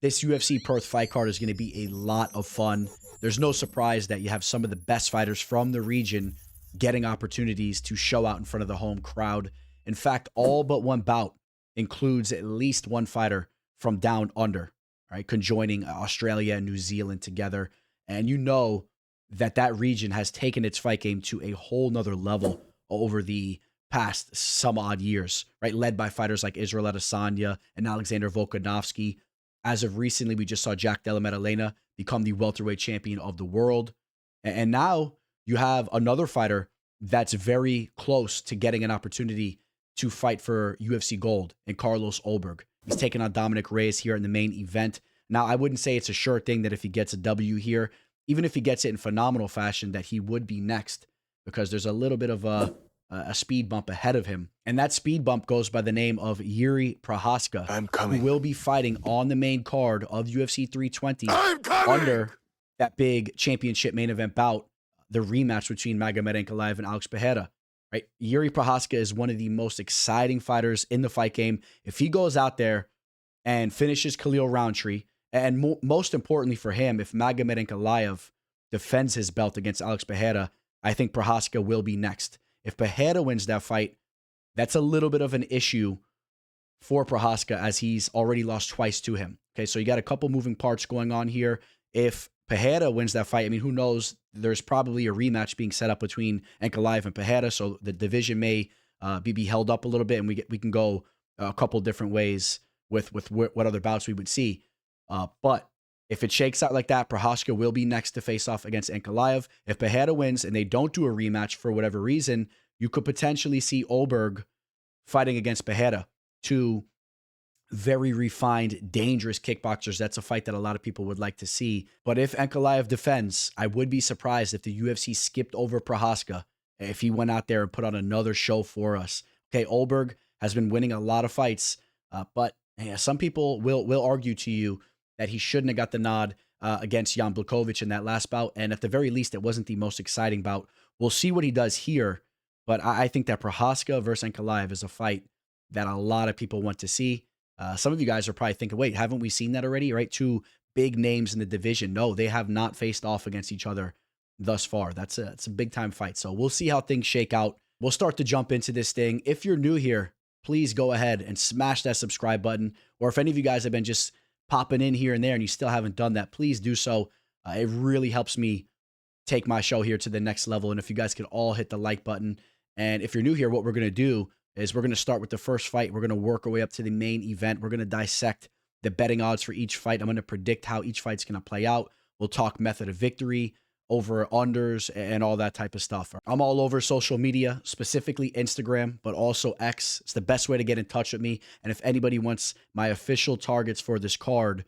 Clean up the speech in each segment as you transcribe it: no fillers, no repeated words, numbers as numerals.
This UFC Perth fight card is going to be a lot of fun. There's no surprise that you have some of the best fighters from the region getting opportunities to show out in front of the home crowd. In fact, all but one bout includes at least one fighter from down under, right, conjoining Australia and New Zealand together. And you know that that region has taken its fight game to a whole nother level over the past some odd years, right? Led by fighters like Israel Adesanya and Alexander Volkanovski. As of recently, we just saw Jack Della Maddalena become the welterweight champion of the world. And now you have another fighter that's very close to getting an opportunity to fight for UFC gold in Carlos Ulberg. He's taking on Dominick Reyes here in the main event. Now, I wouldn't say it's a sure thing that if he gets a W here, even if he gets it in phenomenal fashion, that he would be next, because there's a little bit of a speed bump ahead of him. And that speed bump goes by the name of Jiri Prochazka, who will be fighting on the main card of UFC 320 under that big championship main event bout, the rematch between Magomed Ankalaev and Alex Pereira. Right? Jiri Prochazka is one of the most exciting fighters in the fight game. If he goes out there and finishes Khalil Roundtree, and most importantly for him, if Magomed Ankalaev defends his belt against Alex Pereira, I think Prochazka will be next. If Pereira wins that fight, that's a little bit of an issue for Prochazka, as he's already lost twice to him. Okay, so you got a couple moving parts going on here. If Pereira wins that fight, I mean, who knows? There's probably a rematch being set up between Ankalaev and Pereira, so the division may be held up a little bit, and we can go a couple different ways with what other bouts we would see. But if it shakes out like that, Prochazka will be next to face off against Ankalaev. If Pereira wins and they don't do a rematch for whatever reason, you could potentially see Ulberg fighting against Pereira, two very refined, dangerous kickboxers. That's a fight that a lot of people would like to see. But if Ankalaev defends, I would be surprised if the UFC skipped over Prochazka, if he went out there and put on another show for us. Okay, Ulberg has been winning a lot of fights, but some people will argue to you that he shouldn't have got the nod against Jan Blachowicz in that last bout. And at the very least, it wasn't the most exciting bout. We'll see what he does here. But I think that Prochazka versus Ankalaev is a fight that a lot of people want to see. Some of you guys are probably thinking, wait, haven't we seen that already? Right? Two big names in the division. No, they have not faced off against each other thus far. It's a big time fight. So we'll see how things shake out. We'll start to jump into this thing. If you're new here, please go ahead and smash that subscribe button. Or if any of you guys have been just popping in here and there and you still haven't done that, please do so. It really helps me take my show here to the next level. And if you guys could all hit the like button. And if you're new here, what we're going to do is we're going to start with the first fight. We're going to work our way up to the main event. We're going to dissect the betting odds for each fight. I'm going to predict how each fight's going to play out. We'll talk method of victory, over unders, and all that type of stuff. I'm all over social media, specifically Instagram, but also X. It's the best way to get in touch with me. And if anybody wants my official targets for this card,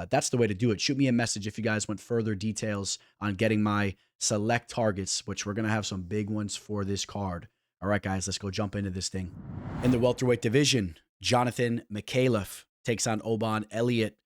that's the way to do it. Shoot me a message if you guys want further details on getting my select targets, which we're going to have some big ones for this card. All right, guys, let's go jump into this thing. In the welterweight division, Jonathan Micallef takes on Oban Elliott.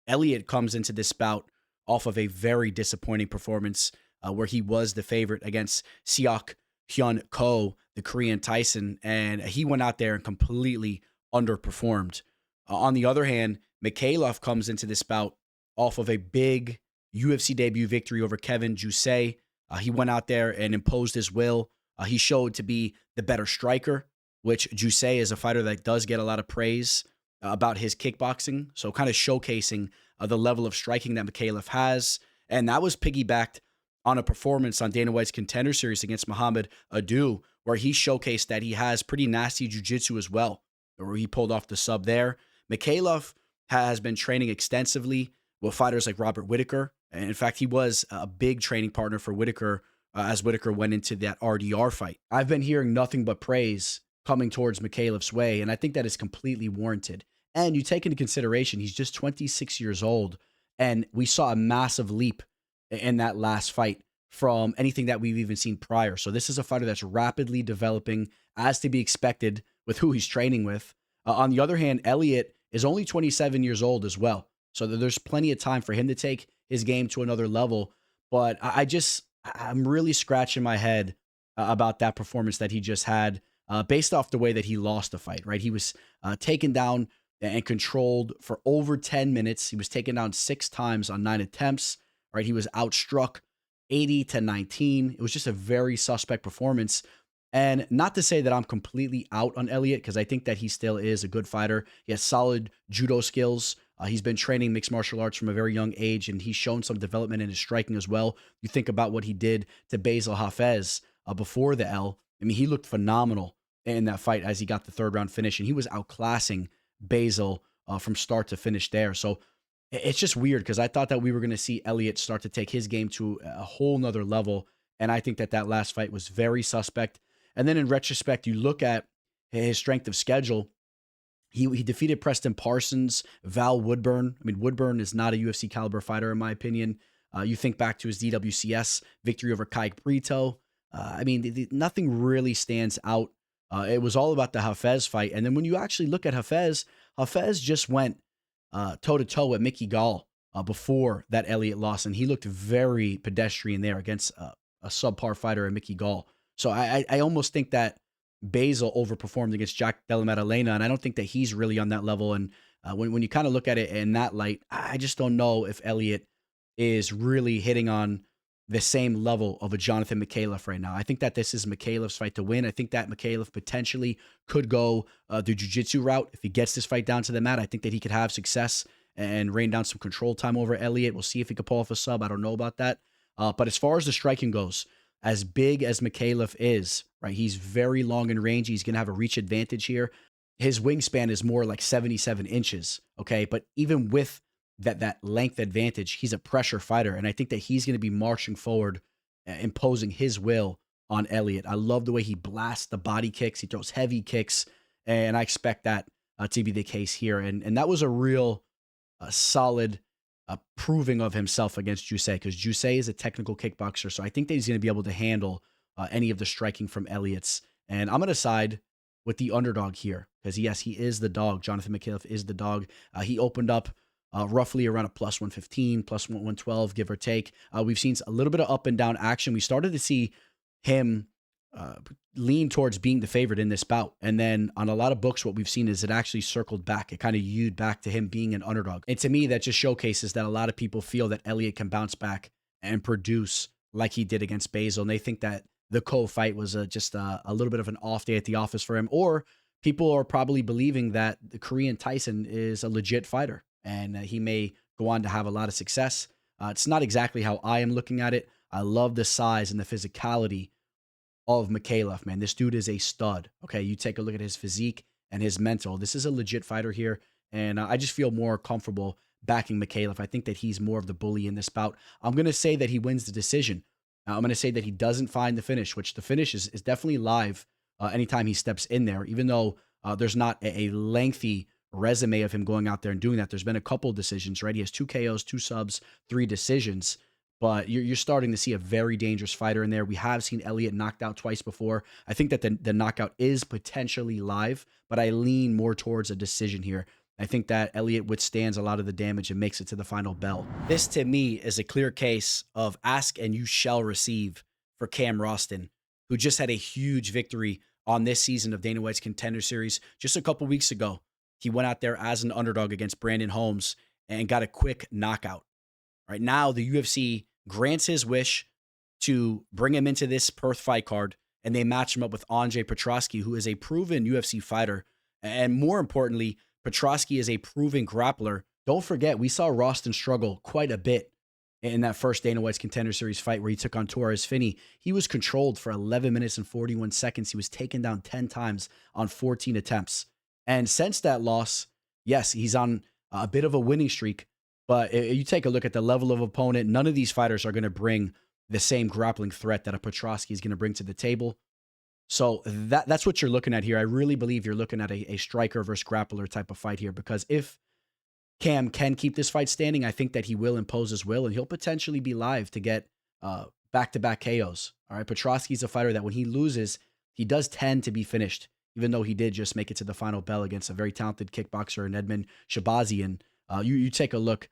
Elliott comes into this bout off of a very disappointing performance where he was the favorite against Seok Hyun Ko, the Korean Tyson, and he went out there and completely underperformed. On the other hand, Micallef comes into this bout off of a big UFC debut victory over Kevin Josias. He went out there and imposed his will. He showed to be the better striker, which Josias is a fighter that does get a lot of praise about his kickboxing. So kind of showcasing the level of striking that Micallef has. And that was piggybacked on a performance on Dana White's Contender Series against Muhammad Adu, where he showcased that he has pretty nasty jiu-jitsu as well, where he pulled off the sub there. Micallef has been training extensively with fighters like Robert Whittaker. And in fact, he was a big training partner for Whittaker as Whittaker went into that RDR fight. I've been hearing nothing but praise coming towards Micallef's way, and I think that is completely warranted. And you take into consideration, he's just 26 years old, and we saw a massive leap in that last fight from anything that we've even seen prior. So this is a fighter that's rapidly developing, as to be expected with who he's training with. On the other hand, Elliott is only 27 years old as well. So there's plenty of time for him to take his game to another level. But I'm really scratching my head about that performance that he just had based off the way that he lost the fight, right? He was taken down and controlled for over 10 minutes. He was taken down 6 times on 9 attempts, right? He was outstruck 80-19. It was just a very suspect performance. And not to say that I'm completely out on Elliott, because I think that he still is a good fighter. He has solid judo skills. He's been training mixed martial arts from a very young age, and he's shown some development in his striking as well. You think about what he did to Basil Hafez before the L. I mean, he looked phenomenal in that fight as he got the 3rd round finish, and he was outclassing Basil from start to finish there. So it's just weird, because I thought that we were going to see Elliott start to take his game to a whole nother level, and I think that that last fight was very suspect. And then in retrospect, you look at his strength of schedule. He defeated Preston Parsons, Val Woodburn. I mean, Woodburn is not a UFC caliber fighter, in my opinion. You think back to his DWCS victory over Kaik Brito. I mean, nothing really stands out. It was all about the Hafez fight. And then when you actually look at Hafez, Hafez just went toe-to-toe with Mickey Gall before that Elliott loss, and he looked very pedestrian there against a subpar fighter in Mickey Gall. So I almost think that Basil overperformed against Jack Della Maddalena, and I don't think that he's really on that level. And when you kind of look at it in that light, I just don't know if Elliott is really hitting on the same level of a Jonathan Micallef right now. I think that this is Micallef's fight to win. I think that Micallef potentially could go the jiu-jitsu route. If he gets this fight down to the mat, I think that he could have success and rain down some control time over Elliott. We'll see if he could pull off a sub. I don't know about that. But as far as the striking goes, as big as Micallef is, right, he's very long in range. He's going to have a reach advantage here. His wingspan is more like 77 inches, okay? But even with that length advantage, he's a pressure fighter, and I think that he's going to be marching forward, imposing his will on Elliott. I love the way he blasts the body kicks. He throws heavy kicks, and I expect that to be the case here. And that was a real solid proving of himself against Jose, because Jose is a technical kickboxer, so I think that he's going to be able to handle any of the striking from Elliott's. And I'm going to side with the underdog here, because yes, he is the dog. Jonathan Micallef is the dog. He opened up roughly around a plus 115, plus 112, give or take. We've seen a little bit of up and down action. We started to see him lean towards being the favorite in this bout. And then on a lot of books, what we've seen is it actually circled back. It kind of hewed back to him being an underdog. And to me, that just showcases that a lot of people feel that Elliott can bounce back and produce like he did against Basil. And they think that the co-fight was just a little bit of an off day at the office for him. Or people are probably believing that the Korean Tyson is a legit fighter, and he may go on to have a lot of success. It's not exactly how I am looking at it. I love the size and the physicality of Micallef, man. This dude is a stud. Okay, you take a look at his physique and his mental. This is a legit fighter here, and I just feel more comfortable backing Micallef. I think that he's more of the bully in this bout. I'm going to say that he wins the decision. I'm going to say that he doesn't find the finish, which the finish is definitely live anytime he steps in there, even though there's not a lengthy resume of him going out there and doing that. There's been a couple of decisions, right? He has 2 KOs, 2 subs, 3 decisions, but you're starting to see a very dangerous fighter in there. We have seen Elliott knocked out twice before. I think that the knockout is potentially live, but I lean more towards a decision here. I think that Elliott withstands a lot of the damage and makes it to the final bell. This, to me, is a clear case of ask and you shall receive for Cam Rowston, who just had a huge victory on this season of Dana White's Contender Series. Just a couple weeks ago, he went out there as an underdog against Brandon Holmes and got a quick knockout. Right now, the UFC grants his wish to bring him into this Perth fight card, and they match him up with Andre Petroski, who is a proven UFC fighter. And more importantly, Petroski is a proven grappler. Don't forget, we saw Rowston struggle quite a bit in that first Dana White's Contender Series fight where he took on Torres Finney. He was controlled for 11 minutes and 41 seconds. He was taken down 10 times on 14 attempts. And since that loss, yes, he's on a bit of a winning streak, but you take a look at the level of opponent, none of these fighters are going to bring the same grappling threat that a Petroski is going to bring to the table. So that's what you're looking at here. I really believe you're looking at a striker versus grappler type of fight here, because if Cam can keep this fight standing, I think that he will impose his will, and he'll potentially be live to get back-to-back KOs. All right, Petroski's a fighter that when he loses, he does tend to be finished, even though he did just make it to the final bell against a very talented kickboxer in Edmund Shabazian. You take a look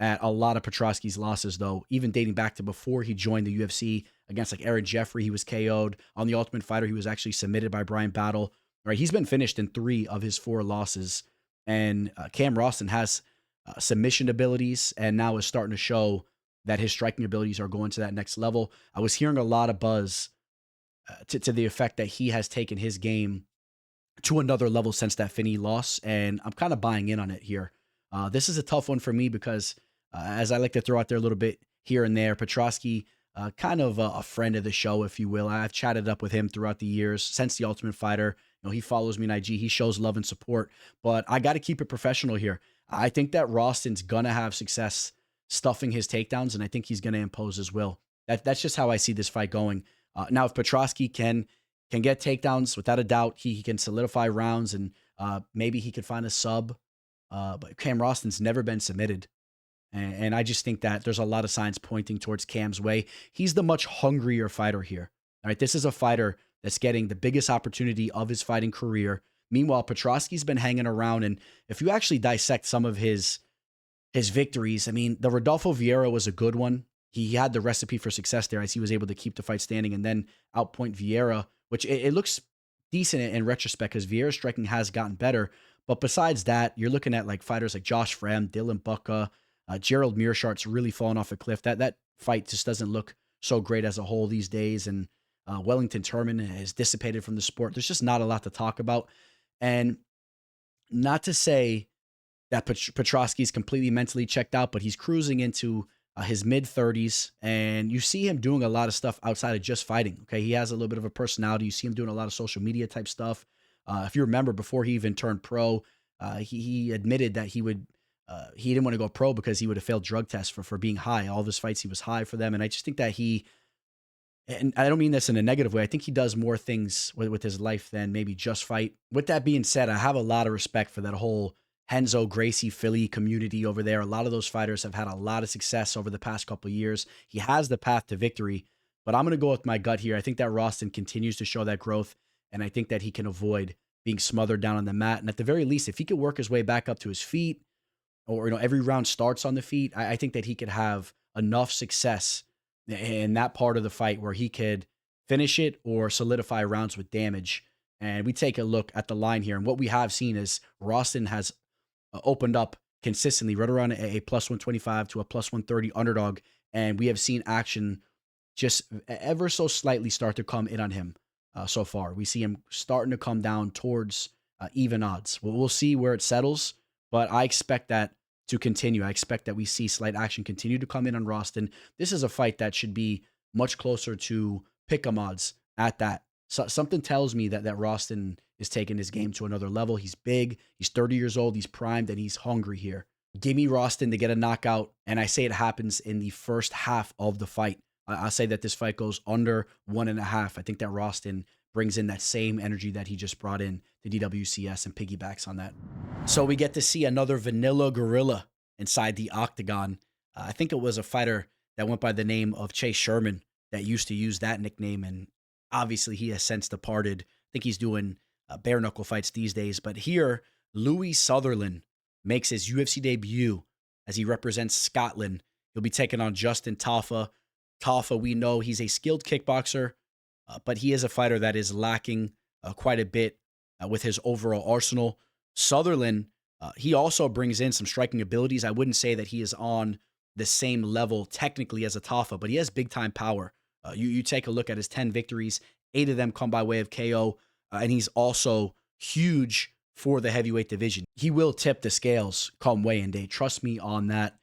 at a lot of Petroski's losses, though, even dating back to before he joined the UFC against like Aaron Jeffrey, he was KO'd. On The Ultimate Fighter, he was actually submitted by Brian Battle. Right, he's been finished in 3 of his 4 losses. And Cam Rowston has submission abilities and now is starting to show that his striking abilities are going to that next level. I was hearing a lot of buzz to the effect that he has taken his game to another level since that Finney loss, and I'm kind of buying in on it here. This is a tough one for me because, as I like to throw out there a little bit here and there, Petroski, kind of a friend of the show, if you will. I've chatted up with him throughout the years since The Ultimate Fighter. You know, he follows me on IG. He shows love and support, but I got to keep it professional here. I think that Rowston's gonna have success stuffing his takedowns, and I think he's gonna impose his will. That's just how I see this fight going. Now, if Petroski can get takedowns, without a doubt, he can solidify rounds, and maybe he could find a sub. But Cam Rowston's never been submitted. And I just think that there's a lot of signs pointing towards Cam's way. He's the much hungrier fighter here. All right, this is a fighter that's getting the biggest opportunity of his fighting career. Meanwhile, Petroski's been hanging around, and if you actually dissect some of his victories, I mean, the Rodolfo Vieira was a good one. He had the recipe for success there as he was able to keep the fight standing and then outpoint Vieira, which it looks decent in retrospect because Vieira's striking has gotten better. But besides that, you're looking at like fighters like Josh Frem, Dylan Bucka, Gerald Mearshart's really fallen off a cliff. That fight just doesn't look so great as a whole these days. And Wellington Turman has dissipated from the sport. There's just not a lot to talk about. And not to say that Petroski's completely mentally checked out, but he's cruising into his mid-30s, and you see him doing a lot of stuff outside of just fighting. Okay, he has a little bit of a personality. You see him doing a lot of social media type stuff. If you remember, before he even turned pro, he admitted that he didn't want to go pro because he would have failed drug tests for being high. All of his fights, he was high for them, and I just think that and I don't mean this in a negative way, I think he does more things with his life than maybe just fight. With that being said, I have a lot of respect for that whole Renzo Gracie Philly community over there. A lot of those fighters have had a lot of success over the past couple of years. He has the path to victory, but I'm going to go with my gut here. I think that Rowston continues to show that growth, and I think that he can avoid being smothered down on the mat. And at the very least, if he could work his way back up to his feet, or every round starts on the feet, I think that he could have enough success in that part of the fight where he could finish it or solidify rounds with damage. And we take a look at the line here, and what we have seen is Rowston has opened up consistently right around a plus 125 to a plus 130 underdog. And we have seen action just ever so slightly start to come in on him so far. We see him starting to come down towards even odds. We'll see where it settles, but I expect that to continue. I expect that we see slight action continue to come in on Rowston. This is a fight that should be much closer to pick'em odds at that. So something tells me that Rowston is taking his game to another level. He's big, he's 30 years old, he's primed, and he's hungry here. Give me Rowston to get a knockout, and I say it happens in the first half of the fight. I say that this fight goes under 1.5. I think that Rowston brings in that same energy that he just brought in to DWCS and piggybacks on that. So we get to see another vanilla gorilla inside the octagon. I think it was a fighter that went by the name of Chase Sherman that used to use that nickname, and obviously he has since departed. I think he's doing bare knuckle fights these days. But here, Louie Sutherland makes his UFC debut as he represents Scotland. He'll be taking on Justin Tafa. Tafa, we know he's a skilled kickboxer, but he is a fighter that is lacking quite a bit with his overall arsenal. Sutherland, he also brings in some striking abilities. I wouldn't say that he is on the same level technically as a Tafa, but he has big-time power. You take a look at his 10 victories, 8 of them come by way of KO, and he's also huge for the heavyweight division. He will tip the scales come weigh-in day. Trust me on that.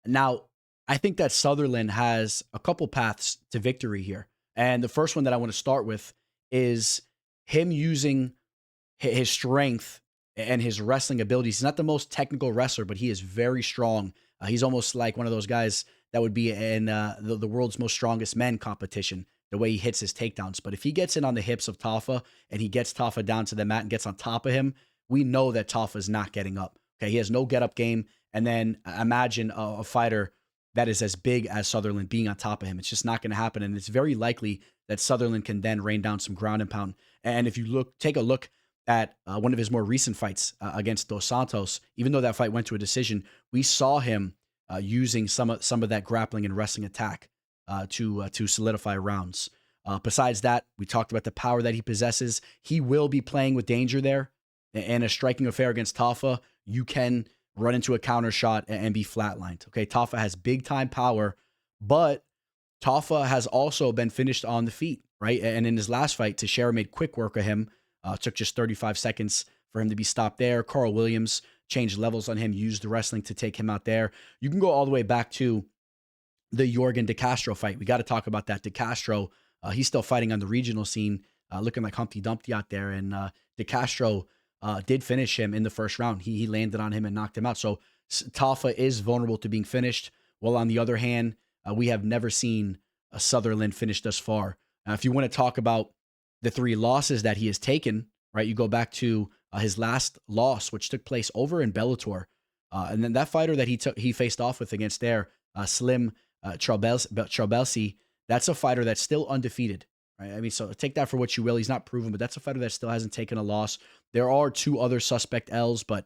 Now, I think that Sutherland has a couple paths to victory here. And the first one that I want to start with is him using his strength and his wrestling abilities. He's not the most technical wrestler, but he is very strong. He's almost like one of those guys that would be in the world's most strongest men competition, the way he hits his takedowns. But if he gets in on the hips of Tafa and he gets Tafa down to the mat and gets on top of him, we know that Tafa is not getting up. Okay, he has no get-up game. And then imagine a fighter that is as big as Sutherland being on top of him. It's just not going to happen. And it's very likely that Sutherland can then rain down some ground and pound. And if you take a look at one of his more recent fights against Dos Santos, even though that fight went to a decision, we saw him using some of that grappling and wrestling attack to solidify rounds. Besides that, we talked about the power that he possesses. He will be playing with danger there. In a striking affair against Tafa, you can run into a counter shot and be flatlined. Okay, Tafa has big time power, but Tafa has also been finished on the feet, right? And in his last fight, Teixeira made quick work of him. Took just 35 seconds for him to be stopped there. Carl Williams changed levels on him, used the wrestling to take him out there. You can go all the way back to the Jorgen De Castro fight. We got to talk about that. De Castro, he's still fighting on the regional scene, looking like Humpty Dumpty out there. And De Castro did finish him in the first round. He landed on him and knocked him out. So Tafa is vulnerable to being finished. Well, on the other hand, we have never seen a Sutherland finish thus far. If you want to talk about the 3 losses that he has taken, right, you go back to his last loss, which took place over in Bellator. And then that fighter that he faced off with against there, Slim Trabelsi, that's a fighter that's still undefeated. Right? I mean, so take that for what you will. He's not proven, but that's a fighter that still hasn't taken a loss. There are 2 other suspect L's, but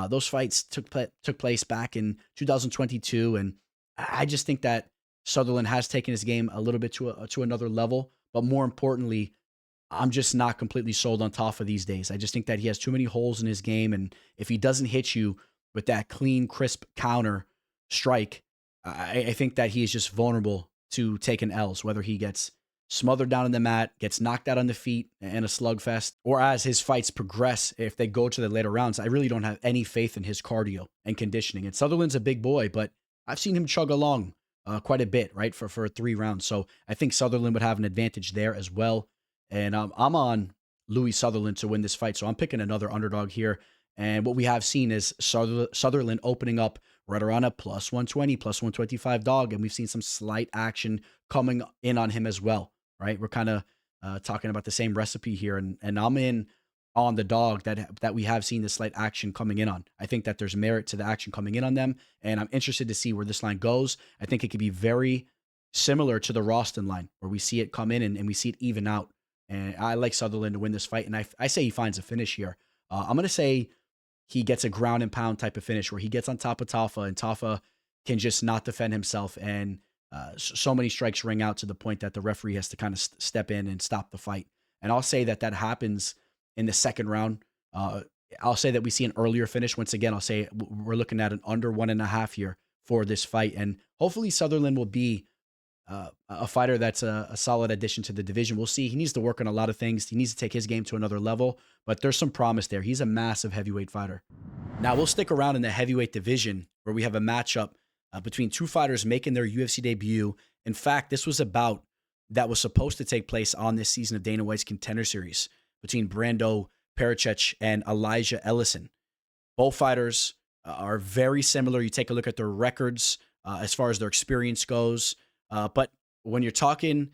those fights took place back in 2022, and I just think that Sutherland has taken his game a little bit to another level. But more importantly, I'm just not completely sold on Tafa these days. I just think that he has too many holes in his game, and if he doesn't hit you with that clean, crisp counter strike, I think that he is just vulnerable to taking L's, whether he gets smothered down in the mat, gets knocked out on the feet in a slugfest, or as his fights progress, if they go to the later rounds, I really don't have any faith in his cardio and conditioning. And Sutherland's a big boy, but I've seen him chug along quite a bit, right, for 3 rounds. So I think Sutherland would have an advantage there as well. And I'm on Louie Sutherland to win this fight, so I'm picking another underdog here. And what we have seen is Sutherland opening up right around a plus 120, plus 125 dog, and we've seen some slight action coming in on him as well, right? We're kind of talking about the same recipe here, and I'm in on the dog that we have seen the slight action coming in on. I think that there's merit to the action coming in on them, and I'm interested to see where this line goes. I think it could be very similar to the Rowston line, where we see it come in and we see it even out. And I like Sutherland to win this fight, and I say he finds a finish here. I'm going to say he gets a ground and pound type of finish where he gets on top of Tafa, and Tafa can just not defend himself, and so many strikes ring out to the point that the referee has to kind of step in and stop the fight. And I'll say that happens in the second round. I'll say that we see an earlier finish. Once again, I'll say we're looking at an under 1.5 here for this fight, and hopefully Sutherland will be a fighter that's a solid addition to the division. We'll see. He needs to work on a lot of things. He needs to take his game to another level, but there's some promise there. He's a massive heavyweight fighter. Now we'll stick around in the heavyweight division where we have a matchup between 2 fighters making their UFC debut. In fact, this was a bout that was supposed to take place on this season of Dana White's Contender Series between Brando, Peričić, and Elijah Ellison. Both fighters are very similar. You take a look at their records as far as their experience goes. But when you're talking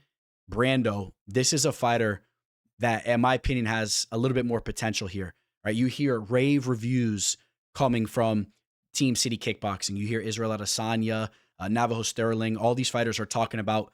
Brando, this is a fighter that, in my opinion, has a little bit more potential here, right? You hear rave reviews coming from Team City Kickboxing. You hear Israel Adesanya, Navajo Stirling. All these fighters are talking about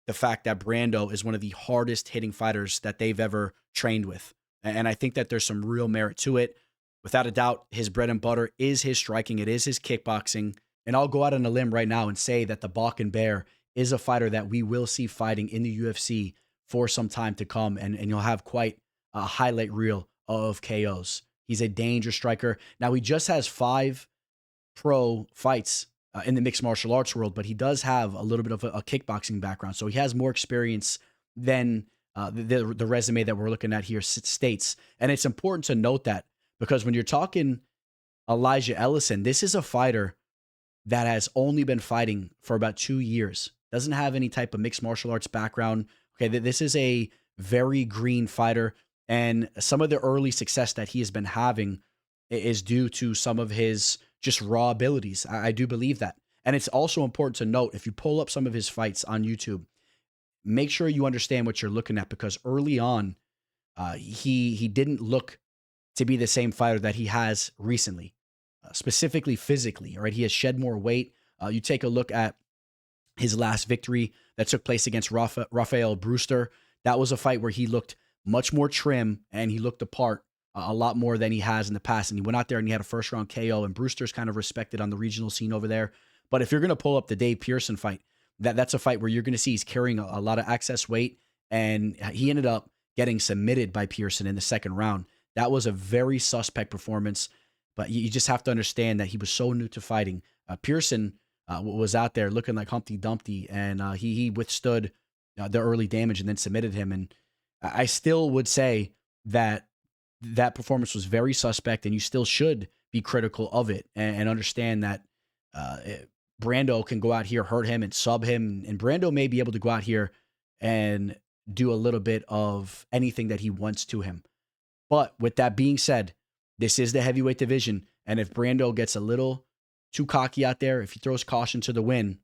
the fact that Brando is one of the hardest hitting fighters that they've ever trained with. And I think that there's some real merit to it. Without a doubt, his bread and butter is his striking. It is his kickboxing. And I'll go out on a limb right now and say that the Balkan Bear is a fighter that we will see fighting in the UFC for some time to come, and you'll have quite a highlight reel of KOs. He's a dangerous striker. Now, he just has 5 pro fights in the mixed martial arts world, but he does have a little bit of a kickboxing background, so he has more experience than the resume that we're looking at here states. And it's important to note that, because when you're talking Elijah Ellison, this is a fighter that has only been fighting for about 2 years. Doesn't have any type of mixed martial arts background. Okay, this is a very green fighter, and some of the early success that he has been having is due to some of his just raw abilities. I do believe that. And it's also important to note, if you pull up some of his fights on YouTube, make sure you understand what you're looking at, because early on, he didn't look to be the same fighter that he has recently, specifically physically. All right, he has shed more weight. You take a look at his last victory that took place against Rafael Brewster. That was a fight where he looked much more trim and he looked apart a lot more than he has in the past. And he went out there and he had a first round KO, and Brewster's kind of respected on the regional scene over there. But if you're going to pull up the Dave Pearson fight, that's a fight where you're going to see he's carrying a lot of excess weight, and he ended up getting submitted by Pearson in the second round. That was a very suspect performance. But you just have to understand that he was so new to fighting. Pearson was out there looking like Humpty Dumpty, and he withstood the early damage and then submitted him. And I still would say that that performance was very suspect, and you still should be critical of it and understand that Brando can go out here, hurt him, and sub him. And Brando may be able to go out here and do a little bit of anything that he wants to him. But with that being said, this is the heavyweight division. And if Brando gets a little too cocky out there, if he throws caution to the wind,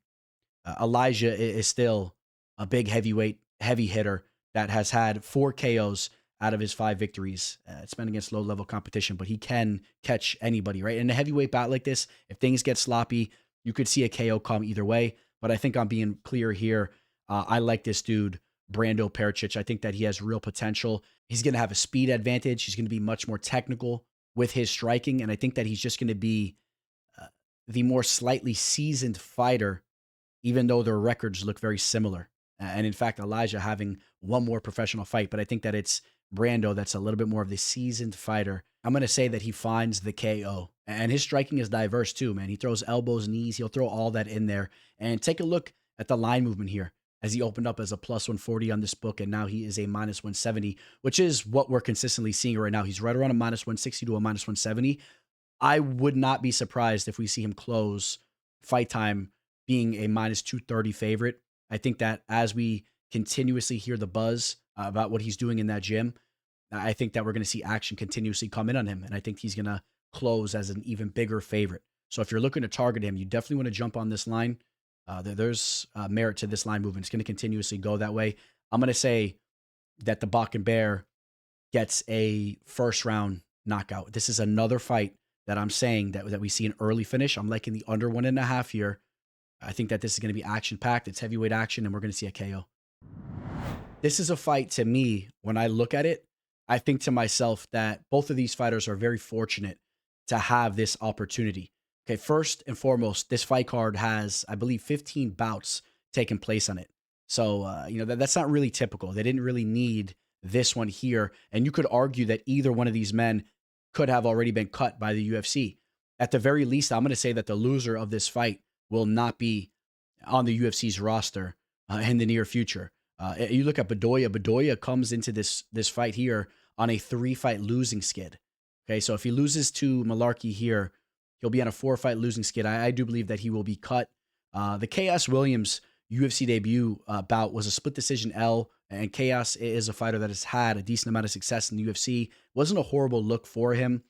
Elijah is still a big heavyweight, heavy hitter that has had 4 KOs out of his 5 victories. It's been against low-level competition, but he can catch anybody, right? In a heavyweight bout like this, if things get sloppy, you could see a KO come either way. But I think I'm being clear here. I like this dude, Brando Peričić. I think that he has real potential. He's going to have a speed advantage. He's going to be much more technical with his striking, and I think that he's just going to be the more slightly seasoned fighter, even though their records look very similar. And in fact, Elijah having one more professional fight, but I think that it's Brando that's a little bit more of the seasoned fighter. I'm going to say that he finds the KO. And his striking is diverse too, man. He throws elbows, knees. He'll throw all that in there. And take a look at the line movement here as he opened up as a plus 140 on this book, and now he is a minus 170, which is what we're consistently seeing right now. He's right around a minus 160 to a minus 170. I would not be surprised if we see him close fight time being a minus 230 favorite. I think that as we continuously hear the buzz about what he's doing in that gym, I think that we're going to see action continuously come in on him, and I think he's going to close as an even bigger favorite. So if you're looking to target him, you definitely want to jump on this line. There's merit to this line movement. It's going to continuously go that way. I'm going to say that the Bach and Bear gets a first round knockout. This is another fight that I'm saying that we see an early finish. I'm liking the under 1.5 here. I think that this is going to be action packed. It's heavyweight action, and we're going to see a KO. This is a fight, to me, when I look at it, I think to myself that both of these fighters are very fortunate to have this opportunity. Okay, first and foremost, this fight card has, I believe, 15 bouts taking place on it. So, that's not really typical. They didn't really need this one here. And you could argue that either one of these men could have already been cut by the UFC. At the very least, I'm going to say that the loser of this fight will not be on the UFC's roster in the near future. You look at Bedoya. Bedoya comes into this fight here on a 3-fight losing skid. Okay, so if he loses to Mullarkey here, he'll be on a 4-fight losing skid. I do believe that he will be cut. The Chaos Williams UFC debut bout was a split decision L, and Chaos is a fighter that has had a decent amount of success in the UFC. Wasn't a horrible look for him,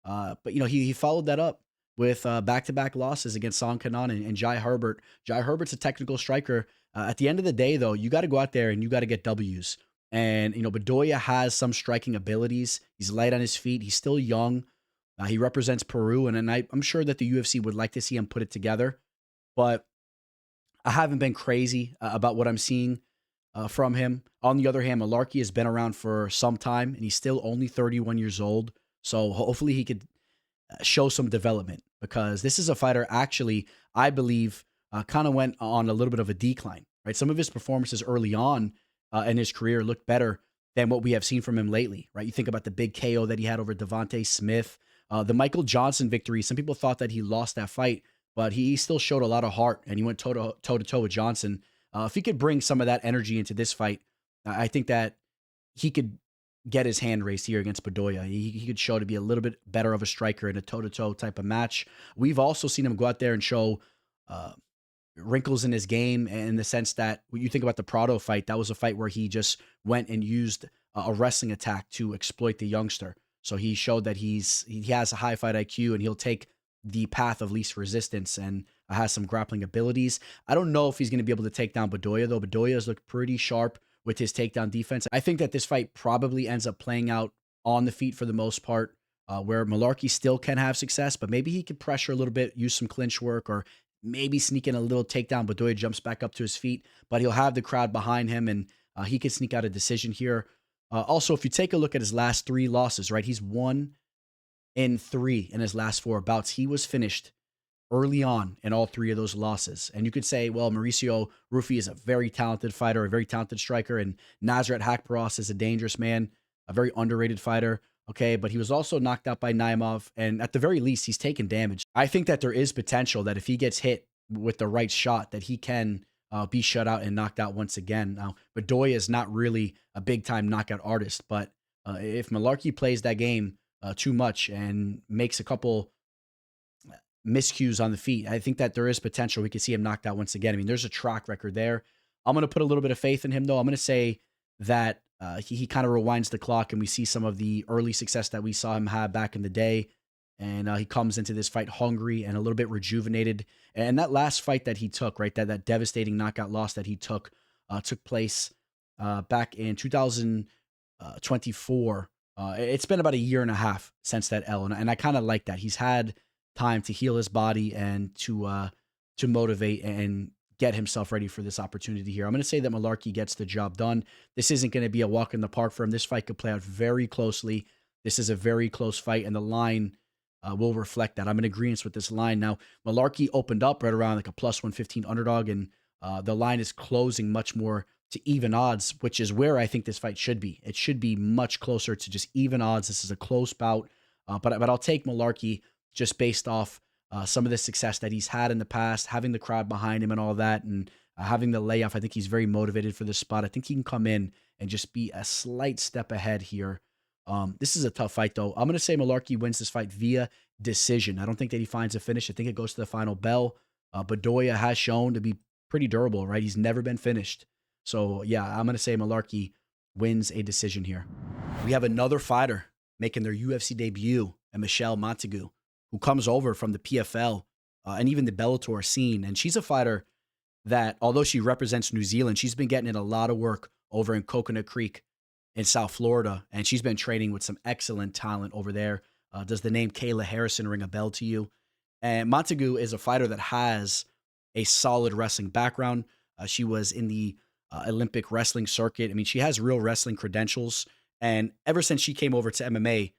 but he followed that up with back-to-back losses against Song Kanan and Jai Herbert. Jai Herbert's a technical striker. At the end of the day, though, you got to go out there and you got to get W's. And, Bedoya has some striking abilities. He's light on his feet. He's still young. He represents Peru, and I'm sure that the UFC would like to see him put it together. But I haven't been crazy about what I'm seeing from him. On the other hand, Mullarkey has been around for some time, and he's still only 31 years old. So hopefully he could show some development, because this is a fighter, actually, I believe, kind of went on a little bit of a decline. Right, some of his performances early on in his career looked better than what we have seen from him lately. Right, you think about the big KO that he had over Devontae Smith. The Michael Johnson victory, some people thought that he lost that fight, but he still showed a lot of heart, and he went toe-to-toe with Johnson. If he could bring some of that energy into this fight, I think that he could get his hand raised here against Bedoya. He could show to be a little bit better of a striker in a toe-to-toe type of match. We've also seen him go out there and show wrinkles in his game, in the sense that when you think about the Prado fight, that was a fight where he just went and used a wrestling attack to exploit the youngster. So he showed that he has a high fight IQ, and he'll take the path of least resistance, and has some grappling abilities. I don't know if he's going to be able to take down Bedoya, though. Bedoya has looked pretty sharp with his takedown defense. I think that this fight probably ends up playing out on the feet for the most part, where Mullarkey still can have success, but maybe he could pressure a little bit, use some clinch work, or maybe sneak in a little takedown. Bedoya jumps back up to his feet, but he'll have the crowd behind him, and he could sneak out a decision here. Also, if you take a look at his last 3 losses, right, he's 1-3 in his last 4 bouts. He was finished early on in all 3 of those losses. And you could say, well, Mauricio Rufy is a very talented fighter, a very talented striker, and Nasrat Hakparas is a dangerous man, a very underrated fighter. Okay, but he was also knocked out by Naimov, and at the very least, he's taken damage. I think that there is potential that if he gets hit with the right shot, that he can be shut out and knocked out once again. Now, Bedoya is not really a big-time knockout artist, but if Mullarkey plays that game too much and makes a couple miscues on the feet, I think that there is potential we could see him knocked out once again. I mean, there's a track record there. I'm going to put a little bit of faith in him, though. I'm going to say that he kind of rewinds the clock and we see some of the early success that we saw him have back in the day. And he comes into this fight hungry and a little bit rejuvenated. And that last fight that he took, right, that devastating knockout loss that he took place back in 2024. It's been about a year and a half since that L, and I kind of like that. He's had time to heal his body and to motivate and get himself ready for this opportunity here. I'm going to say that Mullarkey gets the job done. This isn't going to be a walk in the park for him. This fight could play out very closely. This is a very close fight, and the line will reflect that. I'm in agreement with this line. Now, Mullarkey opened up right around like a plus 115 underdog, and the line is closing much more to even odds, which is where I think this fight should be. It should be much closer to just even odds. This is a close bout, but I'll take Mullarkey just based off some of the success that he's had in the past, having the crowd behind him and all that, and having the layoff. I think he's very motivated for this spot. I think he can come in and just be a slight step ahead here. This is a tough fight, though. I'm going to say Mullarkey wins this fight via decision. I don't think that he finds a finish. I think it goes to the final bell. Bedoya has shown to be pretty durable, right? He's never been finished. So, yeah, I'm going to say Mullarkey wins a decision here. We have another fighter making their UFC debut, and Michelle Montague, who comes over from the PFL and even the Bellator scene. And she's a fighter that, although she represents New Zealand, she's been getting in a lot of work over in Coconut Creek in South Florida, and she's been training with some excellent talent over there. Does the name Kayla Harrison ring a bell to you? And Montague is a fighter that has a solid wrestling background. She was in the Olympic wrestling circuit. I mean, she has real wrestling credentials. And ever since she came over to MMA,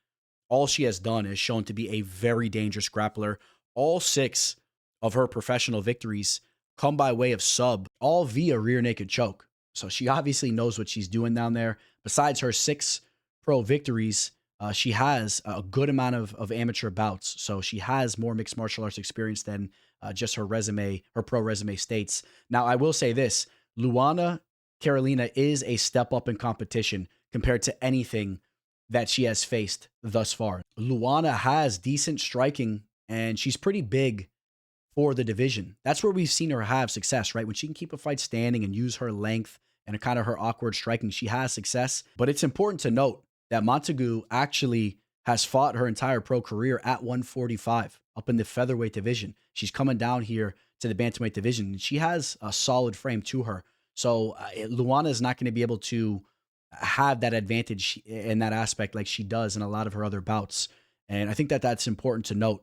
all she has done is shown to be a very dangerous grappler. All 6 of her professional victories come by way of sub, all via rear naked choke. So she obviously knows what she's doing down there. Besides her 6 pro victories, she has a good amount of amateur bouts. So she has more mixed martial arts experience than just her resume, her pro resume states. Now, I will say this. Luana Carolina is a step up in competition compared to anything that she has faced thus far. Luana has decent striking, and she's pretty big for the division. That's where we've seen her have success, right? When she can keep a fight standing and use her length and kind of her awkward striking, she has success. But it's important to note that Montague actually has fought her entire pro career at 145 up in the featherweight division. She's coming down here to the bantamweight division, and she has a solid frame to her. So Luana is not going to be able to have that advantage in that aspect like she does in a lot of her other bouts. And I think that that's important to note.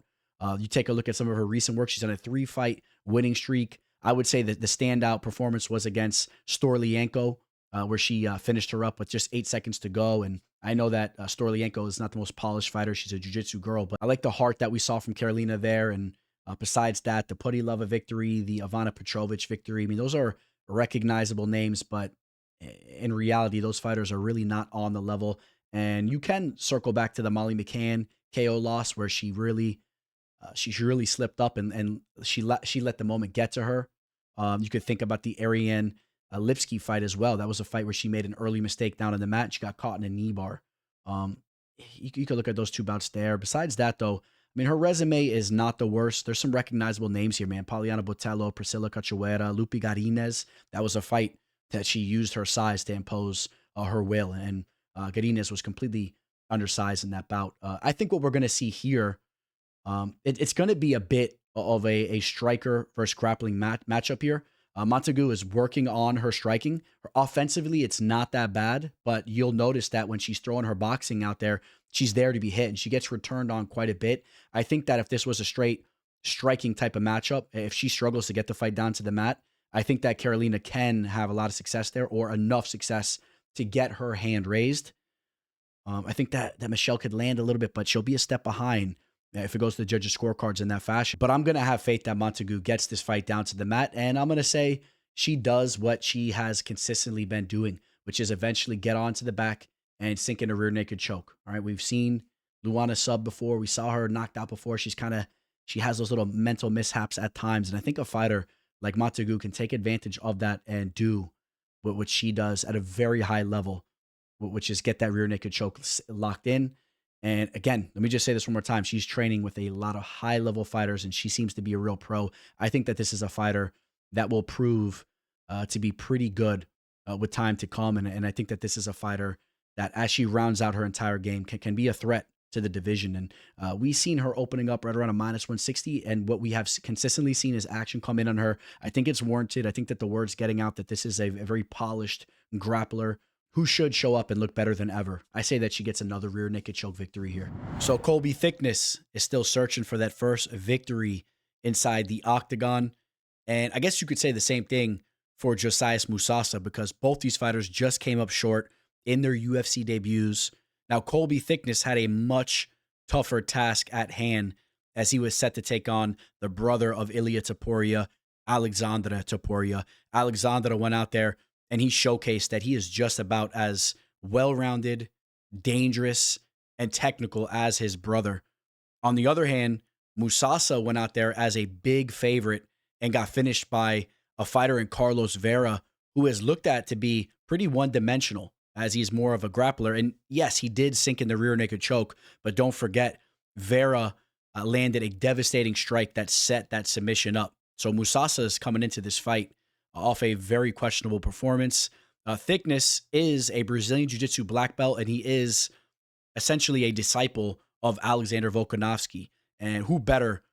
You take a look at some of her recent work. She's on a 3-fight winning streak. I would say that the standout performance was against Storlienko, where she finished her up with just 8 seconds to go. And I know that Storlienko is not the most polished fighter. She's a jiu-jitsu girl, but I like the heart that we saw from Carolina there. And besides that, the Pudilova victory, the Ivana Petrovic victory, I mean, those are recognizable names, but in reality, those fighters are really not on the level. And you can circle back to the Molly McCann KO loss, where she really slipped up and she let the moment get to her. You could think about the Ariane Lipsky fight as well. That was a fight where she made an early mistake down in the mat. She got caught in a knee bar. You could look at those 2 bouts there. Besides that, though, I mean, her resume is not the worst. There's some recognizable names here, man. Poliana Botello, Priscilla Cachoeira, Lupe Garines. That was a fight that she used her size to impose her will, and Garines was completely undersized in that bout. I think what we're going to see here, it's going to be a bit of a striker versus grappling matchup here. Montague is working on her striking. Offensively, it's not that bad, but you'll notice that when she's throwing her boxing out there, she's there to be hit, and she gets returned on quite a bit. I think that if this was a straight striking type of matchup, if she struggles to get the fight down to the mat, I think that Carolina can have a lot of success there, or enough success to get her hand raised. I think that Michelle could land a little bit, but she'll be a step behind if it goes to the judges' scorecards in that fashion. But I'm going to have faith that Montague gets this fight down to the mat, and I'm going to say she does what she has consistently been doing, which is eventually get onto the back, and sink in a rear naked choke. All right, we've seen Luana sub before. We saw her knocked out before. She has those little mental mishaps at times, and I think a fighter like Montague can take advantage of that and do what she does at a very high level, which is get that rear naked choke locked in. And again, let me just say this one more time. She's training with a lot of high level fighters, and she seems to be a real pro. I think that this is a fighter that will prove to be pretty good with time to come. And I think that this is a fighter that, as she rounds out her entire game, can be a threat to the division. And we've seen her opening up right around a -160. And what we have consistently seen is action come in on her. I think it's warranted. I think that the word's getting out that this is a very polished grappler who should show up and look better than ever. I say that she gets another rear naked choke victory here. So Colby Thicknesse is still searching for that first victory inside the octagon. And I guess you could say the same thing for Josias Musasa, because both these fighters just came up short in their UFC debuts. Now, Colby Thicknesse had a much tougher task at hand as he was set to take on the brother of Ilya Topuria, Alexandra Topuria. Alexandra went out there and he showcased that he is just about as well-rounded, dangerous, and technical as his brother. On the other hand, Musasa went out there as a big favorite and got finished by a fighter in Carlos Vera, who is looked at to be pretty one-dimensional, as he's more of a grappler. And yes, he did sink in the rear naked choke, but don't forget, Vera landed a devastating strike that set that submission up. So Musasa is coming into this fight off a very questionable performance. Thicknesse is a Brazilian Jiu-Jitsu black belt, and he is essentially a disciple of Alexander Volkanovski. And who better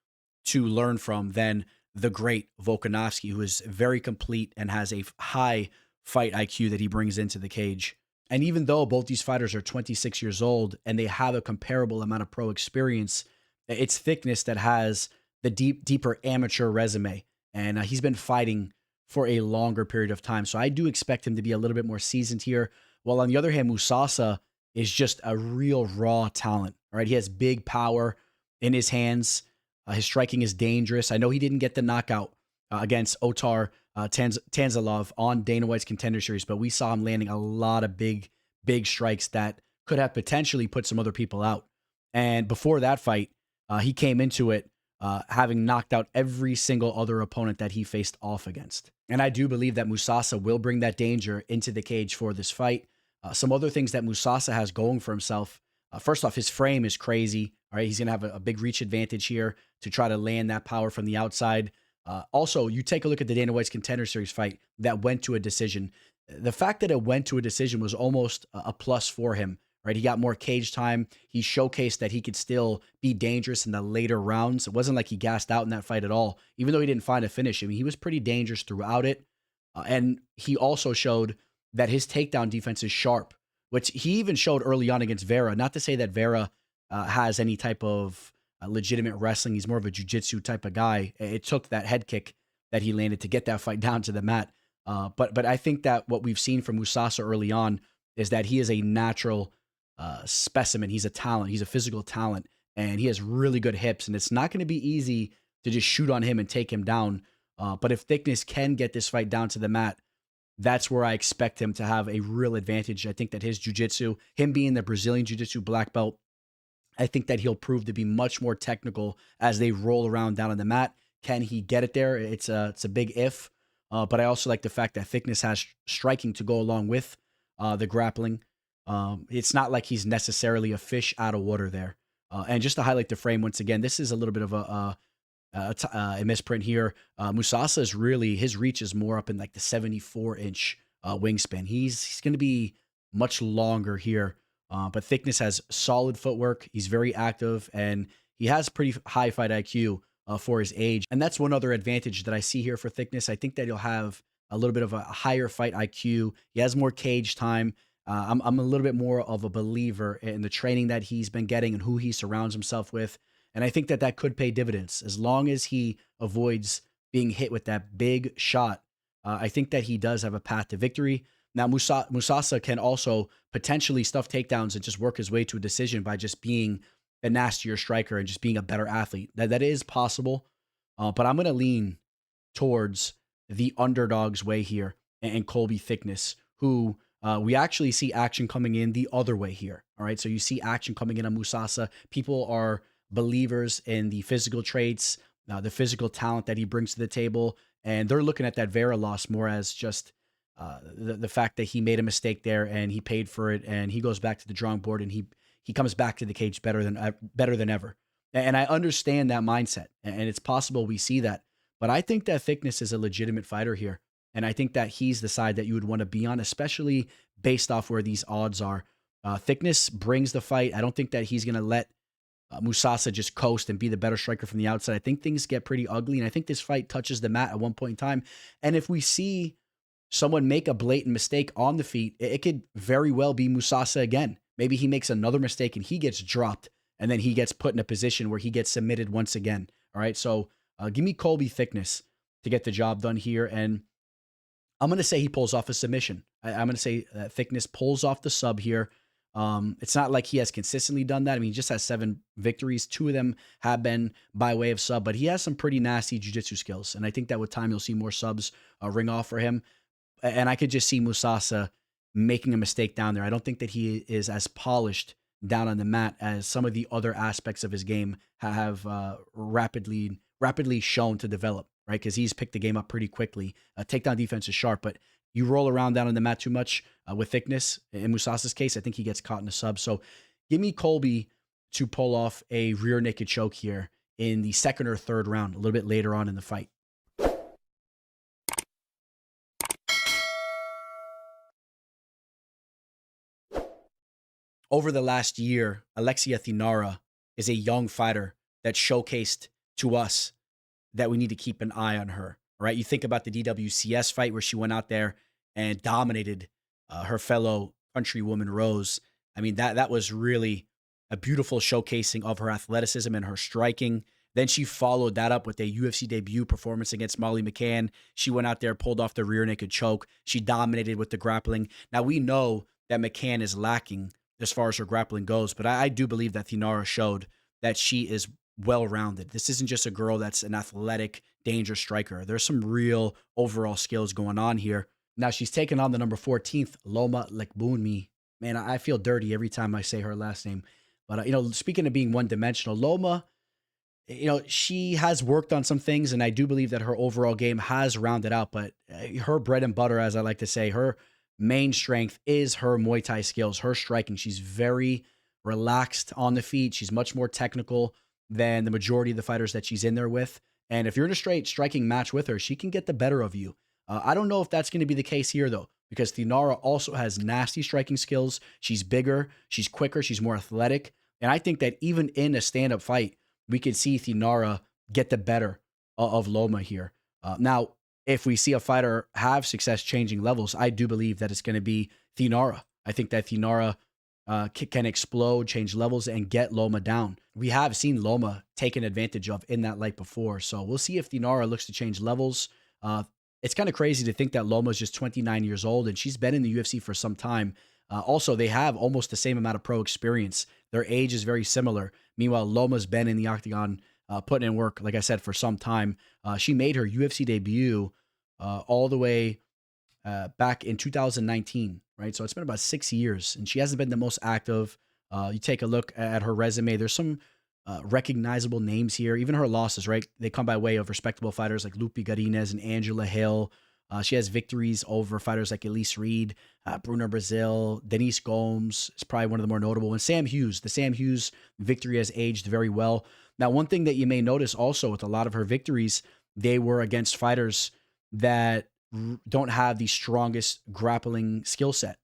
to learn from than the great Volkanovski, who is very complete and has a high fight IQ that he brings into the cage. And even though both these fighters are 26 years old and they have a comparable amount of pro experience, it's Thicknesse that has the deeper amateur resume. And he's been fighting for a longer period of time. So I do expect him to be a little bit more seasoned here. While on the other hand, Musasa is just a real raw talent. All right, he has big power in his hands. His striking is dangerous. I know he didn't get the knockout against Otar Tanzalov on Dana White's Contender Series, but we saw him landing a lot of big strikes that could have potentially put some other people out. And before that fight, he came into it having knocked out every single other opponent that he faced off against. And I do believe that Musasa will bring that danger into the cage for this fight. Some other things that Musasa has going for himself. First off, his frame is crazy. All right, he's going to have a big reach advantage here to try to land that power from the outside. Also, you take a look at the Dana White's Contender Series fight that went to a decision. The fact that it went to a decision was almost a plus for him, right? He got more cage time. He showcased that he could still be dangerous in the later rounds. It wasn't like he gassed out in that fight at all, even though he didn't find a finish. I mean, he was pretty dangerous throughout it. And he also showed that his takedown defense is sharp, which he even showed early on against Vera. Not to say that Vera has any type of legitimate wrestling. He's more of a jiu-jitsu type of guy. It took that head kick that he landed to get that fight down to the mat. But I think that what we've seen from Musasa early on is that he is a natural specimen. He's a talent. He's a physical talent, and he has really good hips, and it's not going to be easy to just shoot on him and take him down. But if Thicknesse can get this fight down to the mat, that's where I expect him to have a real advantage. I think that his jiu-jitsu, him being the Brazilian jiu-jitsu black belt, I think that he'll prove to be much more technical as they roll around down on the mat. Can he get it there? It's a big if. But I also like the fact that Thicknesse has striking to go along with the grappling. It's not like he's necessarily a fish out of water there. And just to highlight the frame once again, this is a little bit of a misprint here. Musasa is really, his reach is more up in like the 74-inch wingspan. He's going to be much longer here. But Thicknesse has solid footwork. He's very active, and he has pretty high fight IQ for his age. And that's one other advantage that I see here for Thicknesse. I think that he'll have a little bit of a higher fight IQ. He has more cage time. I'm a little bit more of a believer in the training that he's been getting and who he surrounds himself with. And I think that that could pay dividends as long as he avoids being hit with that big shot. I think that he does have a path to victory. Now, Musasa can also potentially stuff takedowns and just work his way to a decision by just being a nastier striker and just being a better athlete. That is possible, but I'm going to lean towards the underdog's way here and Colby Thicknesse, who we actually see action coming in the other way here. All right. So you see action coming in on Musasa. People are believers in the physical traits, the physical talent that he brings to the table. And they're looking at that Vera loss more as just the fact that he made a mistake there and he paid for it, and he goes back to the drawing board and he comes back to the cage better than ever. And I understand that mindset, and it's possible we see that. But I think that Thicknesse is a legitimate fighter here. And I think that he's the side that you would want to be on, especially based off where these odds are. Thicknesse brings the fight. I don't think that he's going to let Musasa just coast and be the better striker from the outside. I think things get pretty ugly, and I think this fight touches the mat at one point in time. And if we see someone make a blatant mistake on the feet, it could very well be Musasa again. Maybe he makes another mistake and he gets dropped, and then he gets put in a position where he gets submitted once again. All right, so give me Colby Thicknesse to get the job done here, and I'm going to say he pulls off a submission. I'm going to say Thicknesse pulls off the sub here. It's not like he has consistently done that. I mean, he just has 7 victories. 2 of them have been by way of sub, but he has some pretty nasty jiu-jitsu skills. And I think that with time, you'll see more subs ring off for him. And I could just see Musasa making a mistake down there. I don't think that he is as polished down on the mat as some of the other aspects of his game have rapidly shown to develop, right? Because he's picked the game up pretty quickly. Takedown defense is sharp, but you roll around down on the mat too much with Thicknesse. In Musasa's case, I think he gets caught in a sub. So give me Colby to pull off a rear naked choke here in the second or third round, a little bit later on in the fight. Over the last year, Alexia Thainara is a young fighter that showcased to us that we need to keep an eye on her. Right? You think about the DWCS fight where she went out there and dominated her fellow countrywoman Rose. I mean, that was really a beautiful showcasing of her athleticism and her striking. Then she followed that up with a UFC debut performance against Molly McCann. She went out there, pulled off the rear naked choke. She dominated with the grappling. Now, we know that McCann is lacking as far as her grappling goes, but I do believe that Thainara showed that she is well-rounded. This isn't just a girl that's an athletic, dangerous striker. There's some real overall skills going on here. Now, she's taken on the number 14th, Loma Lookboonmee. Man, I feel dirty every time I say her last name. But, speaking of being one-dimensional, Loma, she has worked on some things, and I do believe that her overall game has rounded out. But her bread and butter, as I like to say, her main strength is her Muay Thai skills, her striking. She's very relaxed on the feet. She's much more technical than the majority of the fighters that she's in there with. And if you're in a straight striking match with her, she can get the better of you. I don't know if that's going to be the case here, though, because Thainara also has nasty striking skills. She's bigger, she's quicker, she's more athletic. And I think that even in a stand-up fight, we could see Thainara get the better of Loma here. Now, if we see a fighter have success changing levels, I do believe that it's going to be Thainara. I think that Thainara can explode, change levels, and get Loma down. We have seen Loma taken advantage of in that light before, so we'll see if Thainara looks to change levels. It's kind of crazy to think that Loma is just 29 years old, and she's been in the UFC for some time. Also, they have almost the same amount of pro experience. Their age is very similar. Meanwhile, Loma's been in the octagon putting in work, like I said, for some time. She made her UFC debut all the way back in 2019, right? So it's been about 6 years, and she hasn't been the most active. You take a look at her resume. There's some recognizable names here. Even her losses, right? They come by way of respectable fighters like Lupe Garines and Angela Hill. She has victories over fighters like Elise Reed, Bruna Brazil, Denise Gomes is probably one of the more notable ones. Sam Hughes. The Sam Hughes victory has aged very well. Now, one thing that you may notice also with a lot of her victories, they were against fighters that don't have the strongest grappling skill set.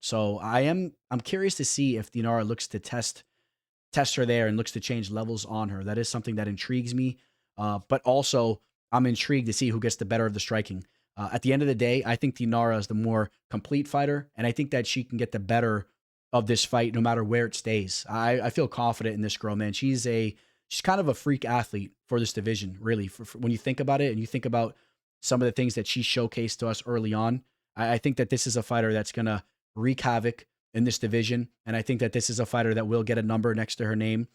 So I'm curious to see if Thainara looks to test her there and looks to change levels on her. That is something that intrigues me. But also, I'm intrigued to see who gets the better of the striking. At the end of the day, I think Thainara is the more complete fighter, and I think that she can get the better of this fight no matter where it stays. I feel confident in this girl, man. She's kind of a freak athlete for this division, really. For when you think about it and you think about some of the things that she showcased to us early on, I think that this is a fighter that's going to wreak havoc in this division, and I think that this is a fighter that will get a number next to her name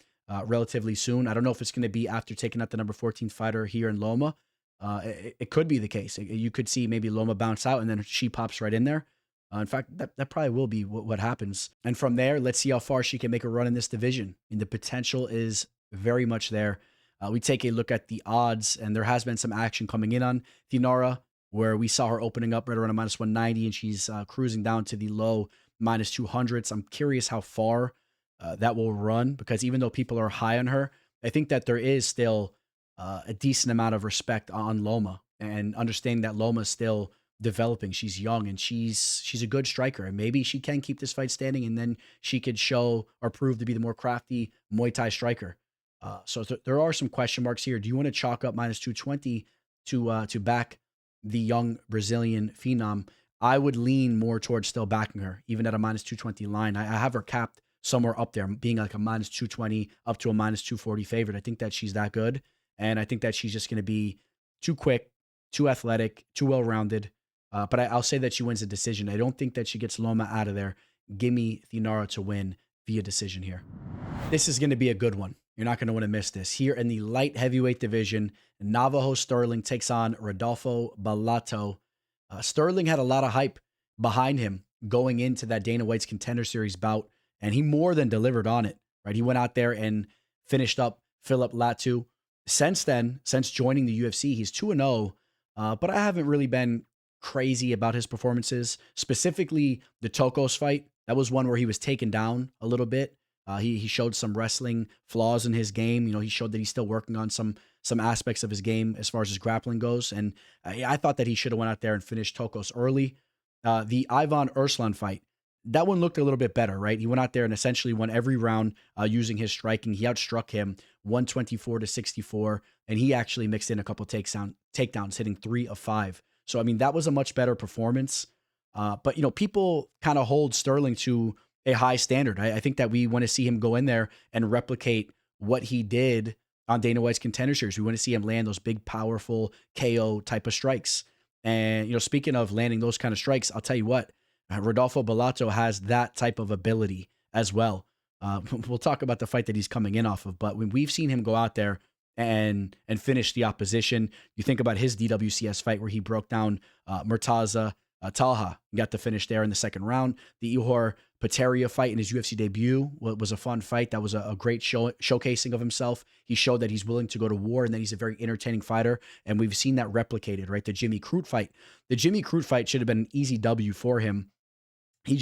relatively soon. I don't know if it's going to be after taking out the number 14 fighter here in Loma. It could be the case. You could see maybe Loma bounce out and then she pops right in there. In fact, that probably will be what happens. And from there, let's see how far she can make a run in this division. And the potential is very much there. We take a look at the odds, and there has been some action coming in on Thainara, where we saw her opening up right around a minus 190, and she's cruising down to the low minus 200s. I'm curious how far that will run, because even though people are high on her, I think that there is still a decent amount of respect on Loma, and understanding that Loma is still developing. She's young and she's a good striker, and maybe she can keep this fight standing, and then she could show or prove to be the more crafty Muay Thai striker. So there are some question marks here. Do you want to chalk up minus 220 to back the young Brazilian phenom? I would lean more towards still backing her, even at a minus 220 line. I have her capped somewhere up there, being like a minus 220 up to a minus 240 favorite. I think that she's that good, and I think that she's just going to be too quick, too athletic, too well-rounded. But I'll say that she wins a decision. I don't think that she gets Loma out of there. Give me Thainara to win via decision here. This is going to be a good one. You're not going to want to miss this. Here in the light heavyweight division, Navajo Stirling takes on Rodolfo Bellato. Stirling had a lot of hype behind him going into that Dana White's Contender Series bout, and he more than delivered on it. Right, he went out there and finished up Philip Latu. Since then, since joining the UFC, he's 2-0, but I haven't really been crazy about his performances, specifically the Tokos fight. That was one where he was taken down a little bit. He showed some wrestling flaws in his game. You know, he showed that he's still working on some aspects of his game as far as his grappling goes. And I thought that he should have went out there and finished Tokos early. The Ivan Urslan fight, that one looked a little bit better, right? He went out there and essentially won every round using his striking. He outstruck him 124-64, and he actually mixed in a couple takedowns, hitting 3 of 5. So, I mean, that was a much better performance. But, you know, people kind of hold Stirling to a high standard. I think that we want to see him go in there and replicate what he did on Dana White's Contender Series. We want to see him land those big, powerful KO type of strikes. And, you know, speaking of landing those kind of strikes, I'll tell you what, Rodolfo Bellato has that type of ability as well. We'll talk about the fight that he's coming in off of, but when we've seen him go out there and finish the opposition, you think about his DWCS fight where he broke down Murtaza Talha, got the finish there in the second round. The Ihor Pateria fight in his UFC debut was a fun fight. That was a great showcasing of himself. He showed that he's willing to go to war and that he's a very entertaining fighter. And we've seen that replicated, right? The Jimmy Crute fight. The Jimmy Crute fight should have been an easy W for him. He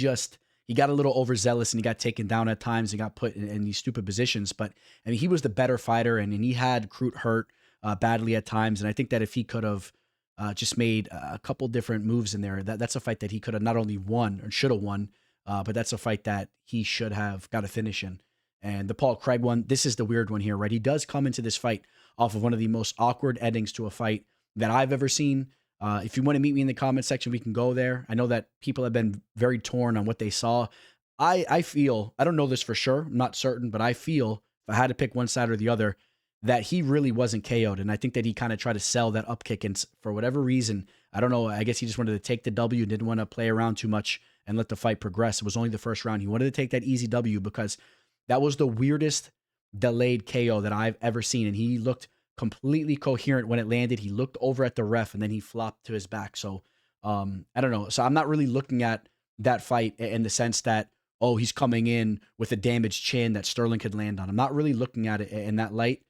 got a little overzealous and he got taken down at times and got put in these stupid positions. But I mean, he was the better fighter, and he had Crute hurt badly at times. And I think that if he could have just made a couple different moves in there, that's a fight that he could have not only won or should have won, but that's a fight that he should have got a finish in. And the Paul Craig one, this is the weird one here, right? He does come into this fight off of one of the most awkward endings to a fight that I've ever seen. If you want to meet me in the comment section, we can go there. I know that people have been very torn on what they saw. I feel, I don't know this for sure, I'm not certain, but I feel if I had to pick one side or the other, that he really wasn't KO'd. And I think that he kind of tried to sell that up kick. And for whatever reason, I don't know, I guess he just wanted to take the W, didn't want to play around too much and let the fight progress. It was only the first round. He wanted to take that easy W because that was the weirdest delayed KO that I've ever seen. And he looked completely coherent when it landed. He looked over at the ref and then he flopped to his back. So I don't know. So I'm not really looking at that fight in the sense that, oh, he's coming in with a damaged chin that Stirling could land on. I'm not really looking at it in that light.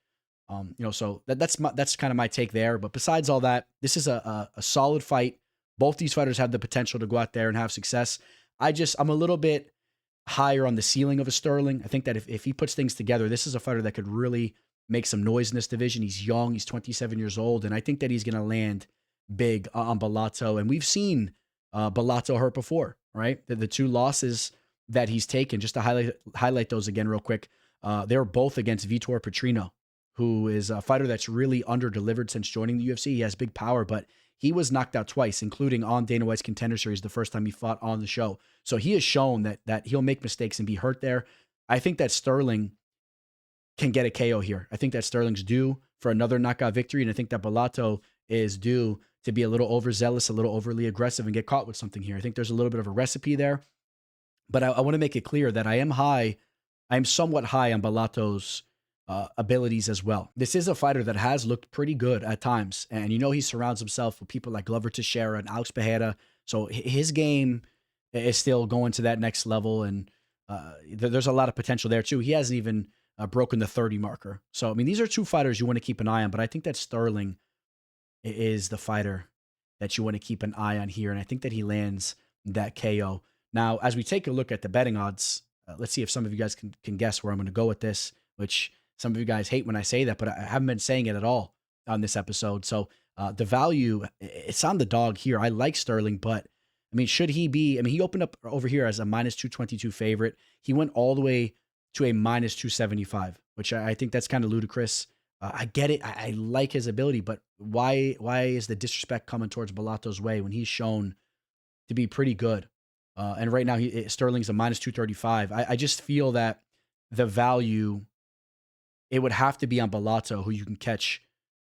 So that's kind of my take there. But besides all that, this is a solid fight. Both these fighters have the potential to go out there and have success. I'm a little bit higher on the ceiling of a Stirling. I think that if he puts things together, this is a fighter that could really make some noise in this division. He's young. He's 27 years old. And I think that he's going to land big on Bellato. And we've seen Bellato hurt before, right? The two losses that he's taken, just to highlight those again real quick, they were both against Vitor Petrino, who is a fighter that's really under-delivered since joining the UFC. He has big power, but he was knocked out twice, including on Dana White's Contender Series the first time he fought on the show. So he has shown that he'll make mistakes and be hurt there. I think that Stirling can get a KO here. I think that Stirling's due for another knockout victory, and I think that Bellato is due to be a little overzealous, a little overly aggressive, and get caught with something here. I think there's a little bit of a recipe there, but I want to make it clear that I am somewhat high on Bellato's abilities as well. This is a fighter that has looked pretty good at times, and he surrounds himself with people like Glover Teixeira and Alex Pereira. So his game is still going to that next level, and there's a lot of potential there too. He hasn't even broken the 30 marker. So I mean, these are two fighters you want to keep an eye on, but I think that Stirling is the fighter that you want to keep an eye on here, and I think that he lands that KO. Now, as we take a look at the betting odds, let's see if some of you guys can guess where I'm going to go with this, which some of you guys hate when I say that, but I haven't been saying it at all on this episode. So the value, it's on the dog here. I like Stirling, but I mean, should he be? I mean, he opened up over here as a minus 222 favorite. He went all the way to a minus 275, which I think that's kind of ludicrous. I get it. I like his ability, but why is the disrespect coming towards Bellato's way when he's shown to be pretty good? And right now, Sterling's a minus 235. I just feel that the value, it would have to be on Bellato, who you can catch,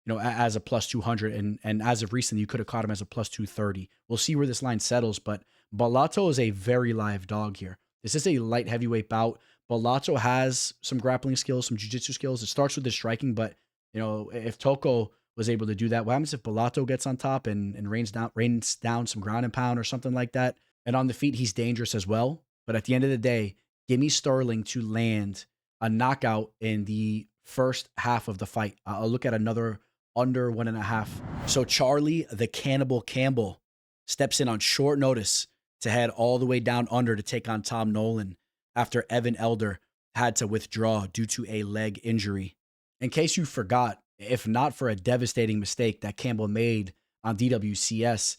as a plus 200. And as of recently, you could have caught him as a plus 230. We'll see where this line settles, but Bellato is a very live dog here. This is a light heavyweight bout. Bellato has some grappling skills, some jiu-jitsu skills. It starts with the striking, but if Toko was able to do that, what happens if Bellato gets on top and rains down some ground and pound or something like that? And on the feet, he's dangerous as well. But at the end of the day, give me Stirling to land a knockout in the first half of the fight. I'll look at another under 1.5. So Charlie, the Cannibal Campbell, steps in on short notice to head all the way down under to take on Tom Nolan after Evan Elder had to withdraw due to a leg injury. In case you forgot, if not for a devastating mistake that Campbell made on DWCS,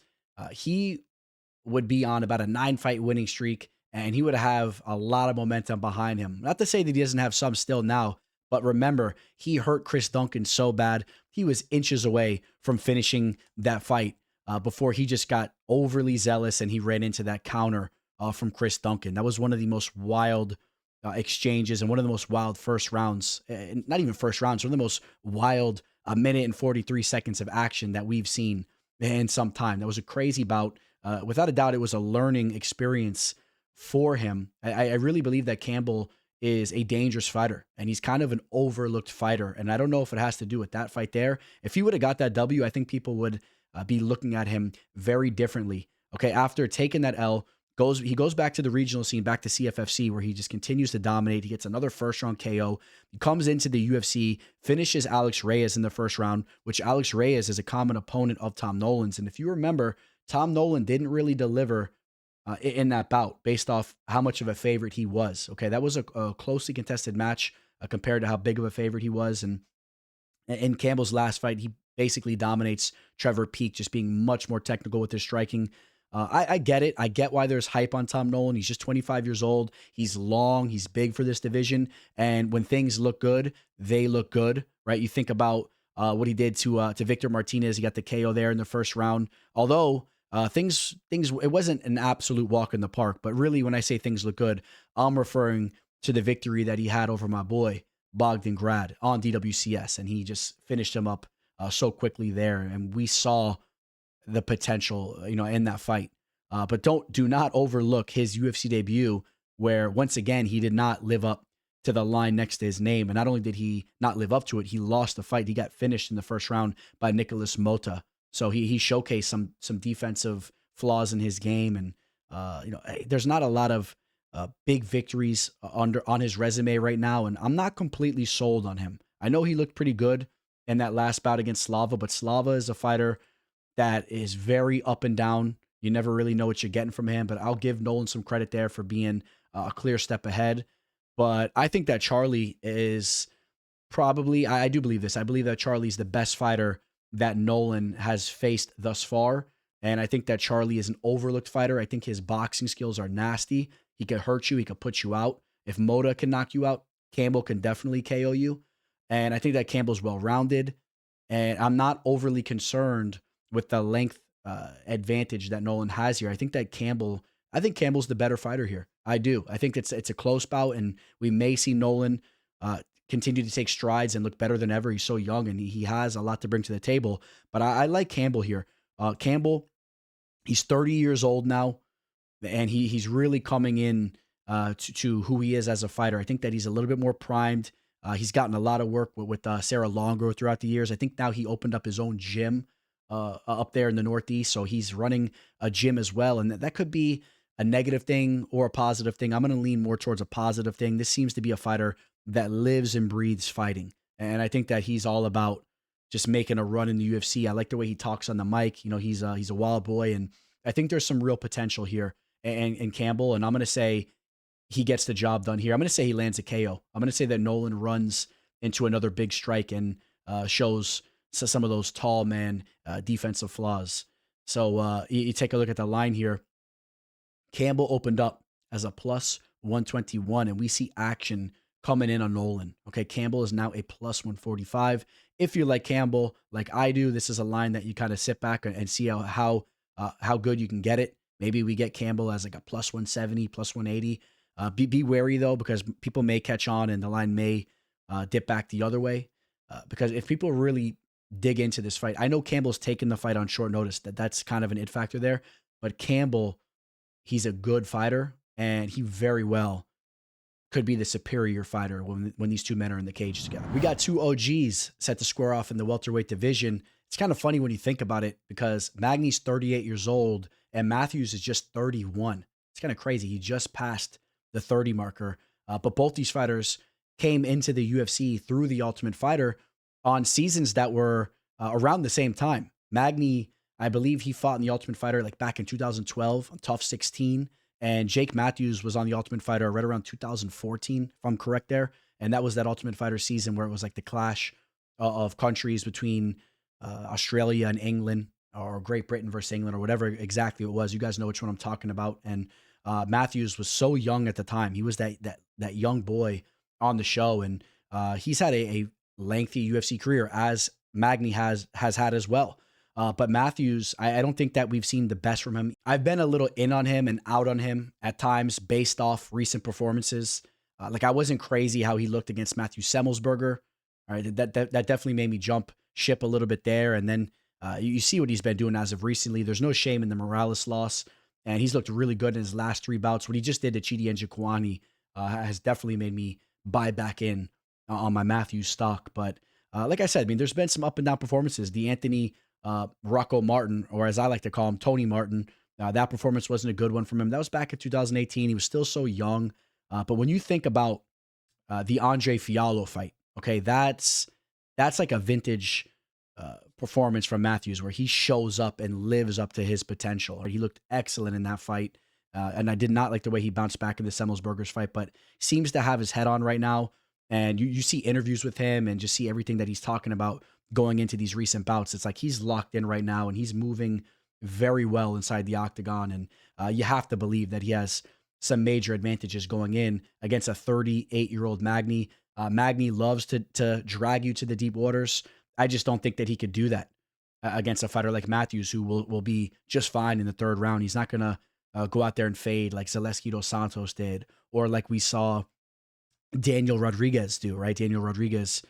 he would be on about a 9-fight winning streak, and he would have a lot of momentum behind him. Not to say that he doesn't have some still now, but remember, he hurt Chris Duncan so bad, he was inches away from finishing that fight before he just got overly zealous and he ran into that counter from Chris Duncan. That was one of the most wild exchanges and one of the most wild first rounds, not even first rounds, one of the most wild minute and 43 seconds of action that we've seen in some time. That was a crazy bout. Without a doubt, it was a learning experience for him. I really believe that Campbell is a dangerous fighter, and he's kind of an overlooked fighter. And I don't know if it has to do with that fight there. If he would have got that W, I think people would be looking at him very differently. Okay, after taking that L, he goes back to the regional scene, back to CFFC, where he just continues to dominate. He gets another first-round KO. He comes into the UFC, finishes Alex Reyes in the first round, which Alex Reyes is a common opponent of Tom Nolan's. And if you remember, Tom Nolan didn't really deliver in that bout based off how much of a favorite he was. Okay, that was a closely contested match compared to how big of a favorite he was. And in Campbell's last fight, he basically dominates Trevor Peek, just being much more technical with his striking. I get it. I get why there's hype on Tom Nolan. He's just 25 years old. He's long. He's big for this division. And when things look good, they look good, right? You think about what he did to Victor Martinez. He got the KO there in the first round. Although it wasn't an absolute walk in the park. But really, when I say things look good, I'm referring to the victory that he had over my boy Bogdan Grad on DWCS, and he just finished him up so quickly there. And we saw the potential, in that fight. But do not overlook his UFC debut, where once again he did not live up to the line next to his name. And not only did he not live up to it, he lost the fight. He got finished in the first round by Nicholas Mota. So he showcased some defensive flaws in his game, and there's not a lot of big victories on his resume right now, and I'm not completely sold on him. I know he looked pretty good in that last bout against Slava, but Slava is a fighter that is very up and down. You never really know what you're getting from him, but I'll give Nolan some credit there for being a clear step ahead. But I think that Charlie is probably, I do believe this, I believe that Charlie's the best fighter that Nolan has faced thus far. And I think that Charlie is an overlooked fighter. I think his boxing skills are nasty. He could hurt you. He could put you out. If Mota can knock you out, Campbell can definitely KO you. And I think that Campbell's well-rounded. And I'm not overly concerned with the length advantage that Nolan has here. I think Campbell's the better fighter here. I do. I think it's a close bout, and we may see Nolan continue to take strides and look better than ever. He's so young, and he has a lot to bring to the table. But I like Campbell here. Campbell, he's 30 years old now, and he's really coming in to who he is as a fighter. I think that he's a little bit more primed. He's gotten a lot of work with Sarah Longo throughout the years. I think now he opened up his own gym up there in the Northeast, so he's running a gym as well, and that could be a negative thing or a positive thing. I'm going to lean more towards a positive thing. This seems to be a fighter that lives and breathes fighting. And I think that he's all about just making a run in the UFC. I like the way he talks on the mic. You know, he's a wild boy, and I think there's some real potential here in Campbell. And I'm going to say he gets the job done here. I'm going to say he lands a KO. I'm going to say that Nolan runs into another big strike and shows some of those tall man defensive flaws. So you take a look at the line here. Campbell opened up as a plus 121, and we see action coming in on Nolan. Okay, Campbell is now a plus 145. If you like Campbell, like I do, this is a line that you kind of sit back and see how good you can get it. Maybe we get Campbell as like a plus 170, plus 180. Be wary though, because people may catch on and the line may dip back the other way. Because if people really dig into this fight, I know Campbell's taken the fight on short notice. That's kind of an it factor there. But Campbell, he's a good fighter, and he very well could be the superior fighter when these two men are in the cage together. We got two OGs set to square off in the welterweight division. It's kind of funny when you think about it, because Magny's 38 years old and Matthews is just 31. It's kind of crazy. He just passed the 30 marker. But both these fighters came into the UFC through the Ultimate Fighter on seasons that were around the same time. Magny, I believe he fought in the Ultimate Fighter like back in 2012 on Tough 16. And Jake Matthews was on the Ultimate Fighter right around 2014, if I'm correct there. And that was that Ultimate Fighter season where it was like the clash of countries between Australia and England, or Great Britain versus England, or whatever exactly it was. You guys know which one I'm talking about. And Matthews was so young at the time. He was that young boy on the show. And he's had a lengthy UFC career, as Magny has had as well. But Matthews, I don't think that we've seen the best from him. I've been a little in on him and out on him at times based off recent performances. Like I wasn't crazy how he looked against Matthew Semmelsberger. All right, that definitely made me jump ship a little bit there. And then you see what he's been doing as of recently. There's no shame in the Morales loss, and he's looked really good in his last three bouts. What he just did to Chidi Njokuani has definitely made me buy back in on my Matthews stock. But like I said, I mean, there's been some up and down performances. The Anthony Rocco Martin, or as I like to call him, Tony Martin. That performance wasn't a good one from him. That was back in 2018. He was still so young. But when you think about the Andre Fiallo fight, okay, that's like a vintage performance from Matthews, where he shows up and lives up to his potential. He looked excellent in that fight. And I did not like the way he bounced back in the Semmelsberger's fight, but seems to have his head on right now. And you see interviews with him and just see everything that he's talking about going into these recent bouts. It's like he's locked in right now, and he's moving very well inside the octagon. And you have to believe that he has some major advantages going in against a 38-year-old Magny. Magny loves to drag you to the deep waters. I just don't think that he could do that against a fighter like Matthews, who will be just fine in the third round. He's not going to go out there and fade like Zaleski dos Santos did, or like we saw Daniel Rodriguez do, right? Daniel Rodriguez,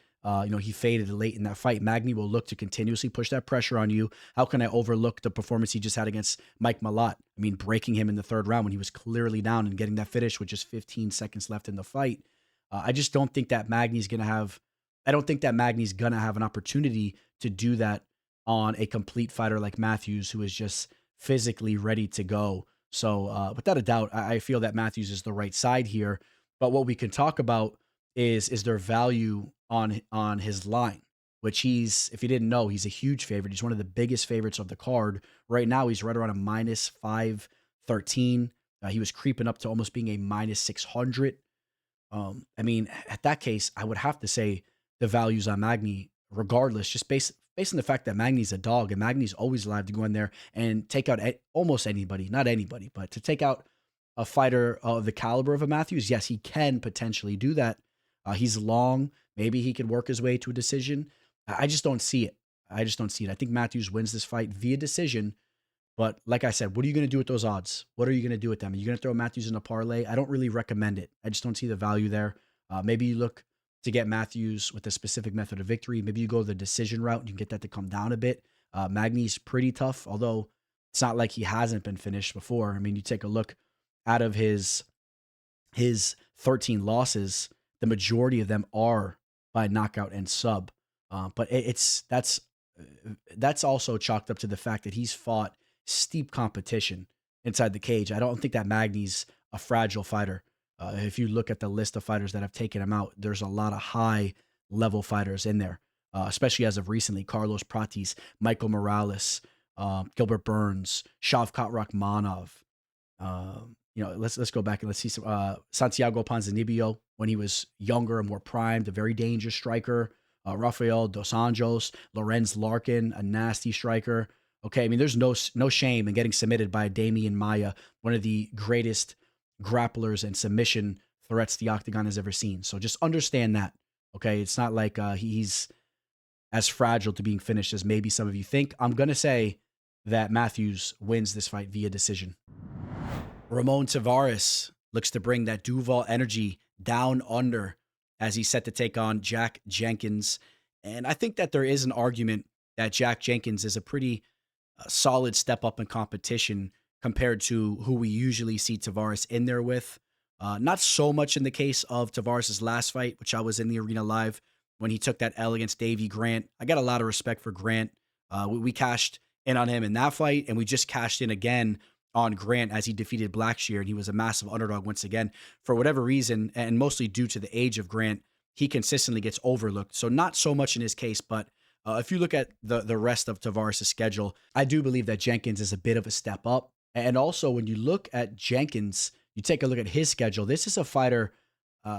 he faded late in that fight. Magny will look to continuously push that pressure on you. How can I overlook the performance he just had against Mike Malott? I mean, breaking him in the third round when he was clearly down and getting that finish with just 15 seconds left in the fight. I just don't think that Magny's going to have an opportunity to do that on a complete fighter like Matthews, who is just physically ready to go. So without a doubt, I feel that Matthews is the right side here. But what we can talk about is their value on his line, which if you didn't know, he's a huge favorite. He's one of the biggest favorites of the card. Right now, he's right around a minus 513. He was creeping up to almost being a minus 600. I mean, at that case, I would have to say the values on Magny, regardless, just based on the fact that Magny's a dog, and Magny's always allowed to go in there and take out almost anybody, not anybody, but to take out a fighter of the caliber of a Matthews. Yes, he can potentially do that. He's long. Maybe he could work his way to a decision. I just don't see it. I think Matthews wins this fight via decision. But like I said, what are you going to do with those odds? What are you going to do with them? Are you going to throw Matthews in a parlay? I don't really recommend it. I just don't see the value there. Maybe you look to get Matthews with a specific method of victory. Maybe you go the decision route and you can get that to come down a bit. Magny's pretty tough, although it's not like he hasn't been finished before. I mean, you take a look, out of his 13 losses, the majority of them are by knockout and sub. But that's also chalked up to the fact that he's fought steep competition inside the cage. I don't think that Magny's a fragile fighter. If you look at the list of fighters that have taken him out, there's a lot of high level fighters in there, especially as of recently. Carlos Pratis, Michael Morales, Gilbert Burns, Shavkat Rakhmonov. Let's go back and let's see some Santiago Ponzinibbio when he was younger and more primed, a very dangerous striker. Rafael Dos Anjos, Lorenz Larkin, a nasty striker. Okay, I mean, there's no shame in getting submitted by Damian Maia, one of the greatest grapplers and submission threats the Octagon has ever seen. So just understand that. Okay, it's not like he's as fragile to being finished as maybe some of you think. I'm gonna say that Matthews wins this fight via decision. Ramon Tavares looks to bring that Duval energy down under as he's set to take on Jack Jenkins. And I think that there is an argument that Jack Jenkins is a pretty solid step up in competition compared to who we usually see Tavares in there with. Not so much in the case of Tavares' last fight, which I was in the arena live when he took that L against Davey Grant. I got a lot of respect for Grant. We cashed in on him in that fight, and we just cashed in again on Grant as he defeated Blackshear, and he was a massive underdog once again. For whatever reason, and mostly due to the age of Grant, he consistently gets overlooked. So not so much in his case, but if you look at the rest of Tavares' schedule, I do believe that Jenkins is a bit of a step up. And also, when you look at Jenkins, you take a look at his schedule, this is a fighter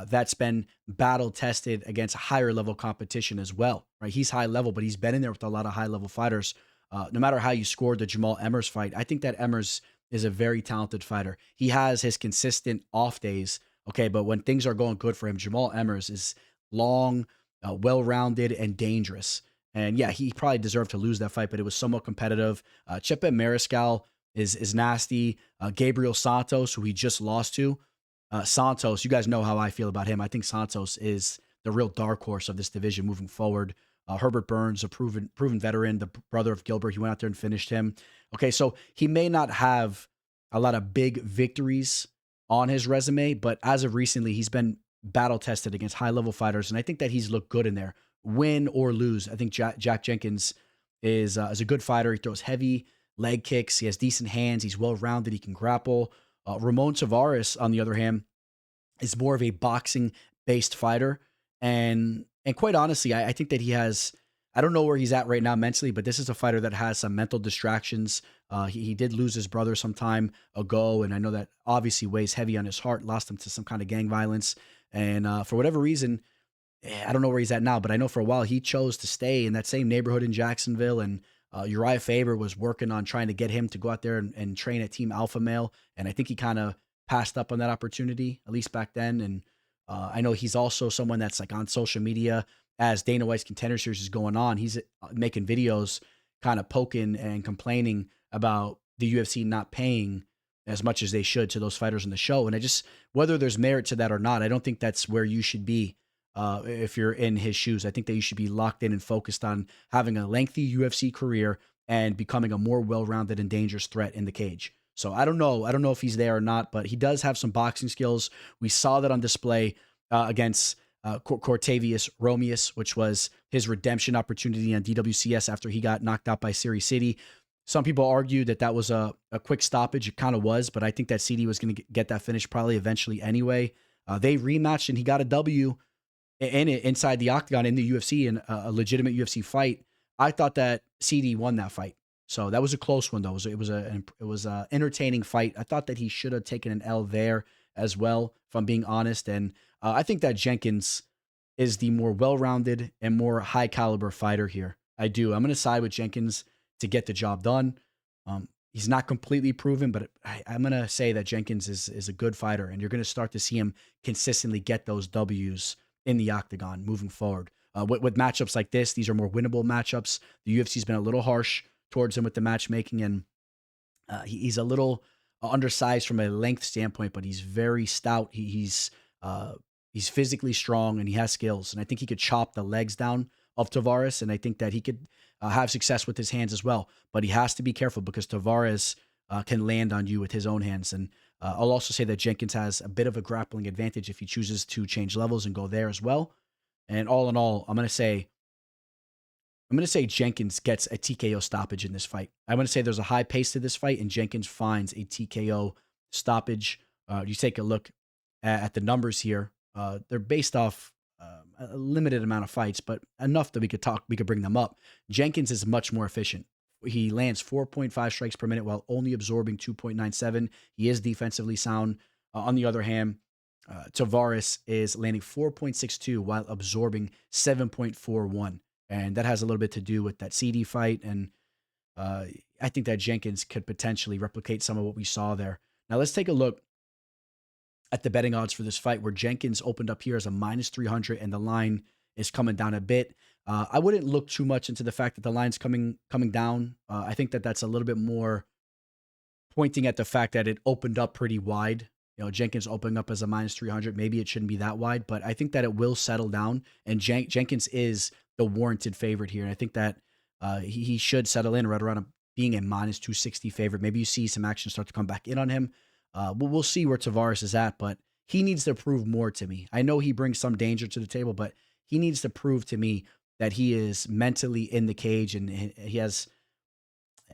that's been battle-tested against higher level competition as well, right? He's high level, but he's been in there with a lot of high-level fighters. No matter how you scored the Jamal Emmers fight, I think that Emmers is a very talented fighter. He has his consistent off days, okay, but when things are going good for him, Jamal Emmers is long, well-rounded, and dangerous. And yeah, he probably deserved to lose that fight, but it was somewhat competitive. Chepe Mariscal is nasty. Gabriel Santos, who he just lost to. Santos, you guys know how I feel about him. I think Santos is the real dark horse of this division moving forward. Herbert Burns, a proven veteran, the brother of Gilbert. He went out there and finished him. Okay, so he may not have a lot of big victories on his resume, but as of recently, he's been battle-tested against high-level fighters, and I think that he's looked good in there. Win or lose, I think Jack Jenkins is a good fighter. He throws heavy leg kicks. He has decent hands. He's well-rounded. He can grapple. Ramon Tavares, on the other hand, is more of a boxing-based fighter, and quite honestly, I think that he has, I don't know where he's at right now mentally, but this is a fighter that has some mental distractions. He did lose his brother some time ago, and I know that obviously weighs heavy on his heart, lost him to some kind of gang violence. And for whatever reason, I don't know where he's at now, but I know for a while he chose to stay in that same neighborhood in Jacksonville, and Uriah Faber was working on trying to get him to go out there and train at Team Alpha Male, and I think he kind of passed up on that opportunity, at least back then. And I know he's also someone that's like on social media as Dana White's Contender Series is going on. He's making videos kind of poking and complaining about the UFC not paying as much as they should to those fighters in the show. And whether there's merit to that or not, I don't think that's where you should be if you're in his shoes. I think that you should be locked in and focused on having a lengthy UFC career and becoming a more well-rounded and dangerous threat in the cage. So I don't know if he's there or not, but he does have some boxing skills. We saw that on display against Cortavius Romeus, which was his redemption opportunity on DWCS after he got knocked out by Siri City. Some people argue that was a quick stoppage. It kind of was, but I think that CD was going to get that finish probably eventually anyway. They rematched and he got a W inside the Octagon in the UFC in a legitimate UFC fight. I thought that CD won that fight. So that was a close one, though. It was an entertaining fight. I thought that he should have taken an L there as well, if I'm being honest. And I think that Jenkins is the more well-rounded and more high-caliber fighter here. I do. I'm going to side with Jenkins to get the job done. He's not completely proven, but I'm going to say that Jenkins is a good fighter, and you're going to start to see him consistently get those Ws in the Octagon moving forward. With matchups like this, these are more winnable matchups. The UFC's been a little harsh towards him with the matchmaking, and he's a little undersized from a length standpoint, but he's very stout. He's physically strong and he has skills, and I think he could chop the legs down of Tavares, and I think that he could have success with his hands as well. But he has to be careful because Tavares can land on you with his own hands. And I'll also say that Jenkins has a bit of a grappling advantage if he chooses to change levels and go there as well. And all in all, I'm going to say I'm going to say Jenkins gets a TKO stoppage in this fight. I'm going to say there's a high pace to this fight, and Jenkins finds a TKO stoppage. You take a look at the numbers here. They're based off a limited amount of fights, but enough that we could bring them up. Jenkins is much more efficient. He lands 4.5 strikes per minute while only absorbing 2.97. He is defensively sound. On the other hand, Tavares is landing 4.62 while absorbing 7.41. And that has a little bit to do with that CD fight. And I think that Jenkins could potentially replicate some of what we saw there. Now let's take a look at the betting odds for this fight, where Jenkins opened up here as a -300 and the line is coming down a bit. I wouldn't look too much into the fact that the line's coming down. I think that that's a little bit more pointing at the fact that it opened up pretty wide. Jenkins opening up as a -300. Maybe it shouldn't be that wide, but I think that it will settle down. And Jenkins is the warranted favorite here. And I think that he should settle in right around being a -260 favorite. Maybe you see some action start to come back in on him. We'll see where Tavares is at, but he needs to prove more to me. I know he brings some danger to the table, but he needs to prove to me that he is mentally in the cage and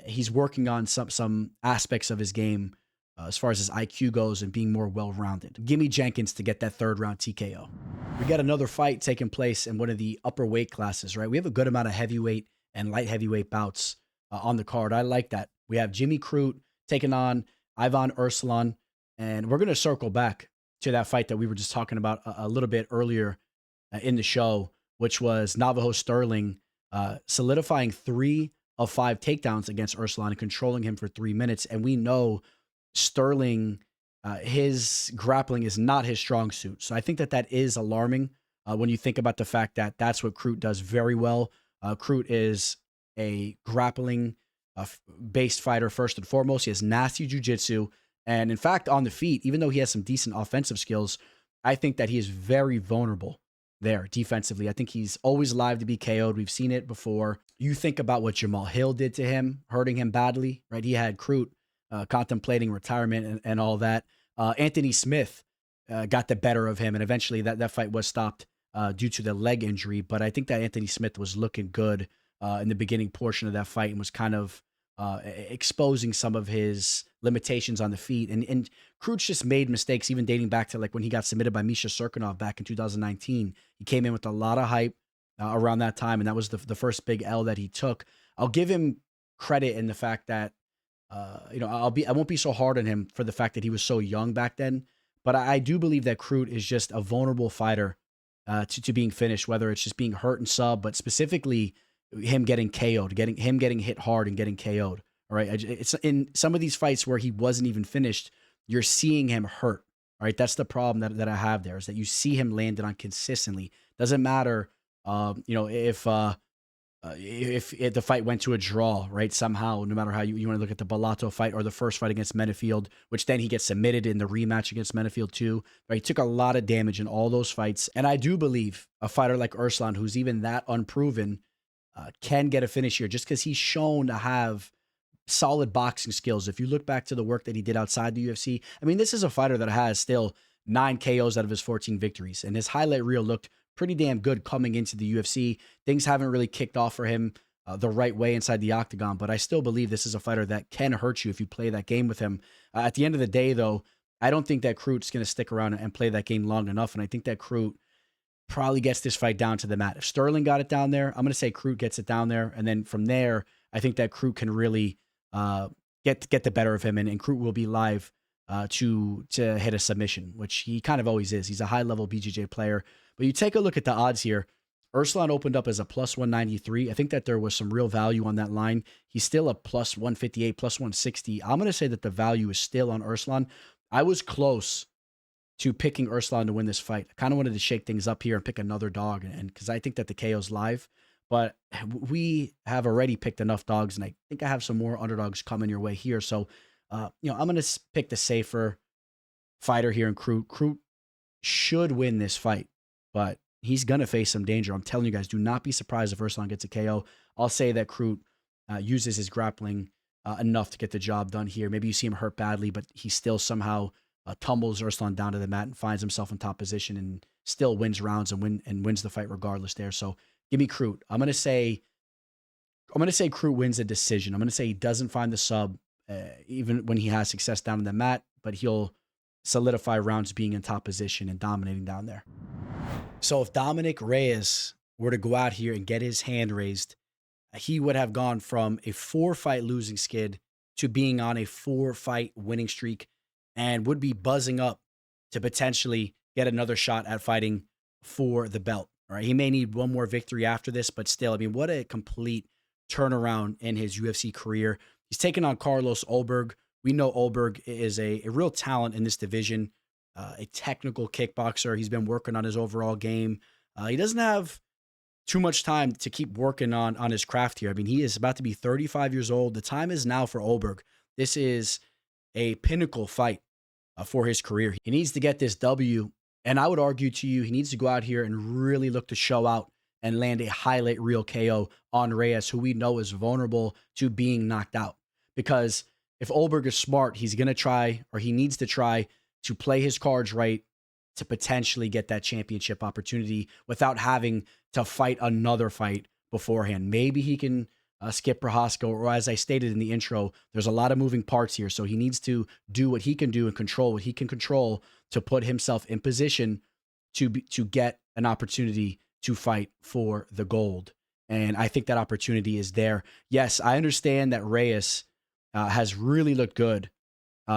he's working on some aspects of his game as far as his IQ goes and being more well-rounded. Give me Jenkins to get that third round TKO. We got another fight taking place in one of the upper weight classes, right? We have a good amount of heavyweight and light heavyweight bouts on the card. I like that. We have Jimmy Crute taking on Ivan Ursulan, and we're going to circle back to that fight that we were just talking about a little bit earlier in the show, which was Navajo Stirling solidifying 3 of 5 takedowns against Ursulan and controlling him for 3 minutes. And we know Stirling, his grappling is not his strong suit. So I think that that is alarming when you think about the fact that that's what Crute does very well. Crute is a grappling based fighter first and foremost. He has nasty jiu-jitsu. And in fact, on the feet, even though he has some decent offensive skills, I think that he is very vulnerable there defensively. I think he's always live to be KO'd. We've seen it before. You think about what Jamal Hill did to him, hurting him badly, right? He had Crute contemplating retirement and all that. Anthony Smith got the better of him, and eventually that fight was stopped due to the leg injury. But I think that Anthony Smith was looking good in the beginning portion of that fight and was kind of exposing some of his limitations on the feet. And Crute just made mistakes, even dating back to like when he got submitted by Misha Serkinov back in 2019. He came in with a lot of hype around that time, and that was the first big L that he took. I'll give him credit in the fact that I won't be so hard on him for the fact that he was so young back then. But I do believe that Crute is just a vulnerable fighter to being finished, whether it's just being hurt and sub, but specifically him getting KO'd, getting hit hard and getting KO'd. All right. It's in some of these fights where he wasn't even finished, you're seeing him hurt. All right. That's the problem that I have there, is that you see him landed on consistently. Doesn't matter, if the fight went to a draw, right? Somehow, no matter how you want to look at the Bellato fight or the first fight against Menefield, which then he gets submitted in the rematch against Menefield too. Right? He took a lot of damage in all those fights. And I do believe a fighter like Ursulan, who's even that unproven, can get a finish here just because he's shown to have solid boxing skills. If you look back to the work that he did outside the UFC, I mean, this is a fighter that has still 9 KOs out of his 14 victories. And his highlight reel looked pretty damn good coming into the UFC. Things haven't really kicked off for him the right way inside the octagon, but I still believe this is a fighter that can hurt you if you play that game with him. At the end of the day, though, I don't think that Crute's going to stick around and play that game long enough, and I think that Crute probably gets this fight down to the mat. If Stirling got it down there, I'm going to say Crute gets it down there, and then from there, I think that Crute can really get the better of him, and Crute will be live to hit a submission, which he kind of always is. He's a high-level BJJ player. But you take a look at the odds here. Ursulan opened up as a +193. I think that there was some real value on that line. He's still a +158, +160. I'm going to say that the value is still on Ursulan. I was close to picking Ursulan to win this fight. I kind of wanted to shake things up here and pick another dog, and because I think that the KO's live. But we have already picked enough dogs, and I think I have some more underdogs coming your way here. So, I'm going to pick the safer fighter here in Crute. Crute should win this fight, but he's going to face some danger. I'm telling you guys, do not be surprised if Ursulan gets a KO. I'll say that Crute uses his grappling enough to get the job done here. Maybe you see him hurt badly, but he still somehow tumbles Ursulan down to the mat and finds himself in top position and still wins rounds and wins the fight regardless there. So give me Crute. I'm going to say I'm going to say Crute wins a decision. I'm going to say he doesn't find the sub, even when he has success down in the mat, but he'll solidify rounds being in top position and dominating down there. So if Dominick Reyes were to go out here and get his hand raised, he would have gone from a 4-fight losing skid to being on a 4-fight winning streak and would be buzzing up to potentially get another shot at fighting for the belt. All right. He may need one more victory after this, but still, I mean, what a complete turnaround in his UFC career. He's taken on Carlos Ulberg. We know Ulberg is a real talent in this division, a technical kickboxer. He's been working on his overall game. He doesn't have too much time to keep working on his craft here. I mean, he is about to be 35 years old. The time is now for Ulberg. This is a pinnacle fight for his career. He needs to get this W, and I would argue to you, he needs to go out here and really look to show out and land a highlight reel KO on Reyes, who we know is vulnerable to being knocked out. Because if Ulberg is smart, he's going to try, or he needs to try, to play his cards right to potentially get that championship opportunity without having to fight another fight beforehand. Maybe he can skip Prochazka, or as I stated in the intro, there's a lot of moving parts here. So he needs to do what he can do and control what he can control to put himself in position to get an opportunity to fight for the gold. And I think that opportunity is there. Yes, I understand that Reyes has really looked good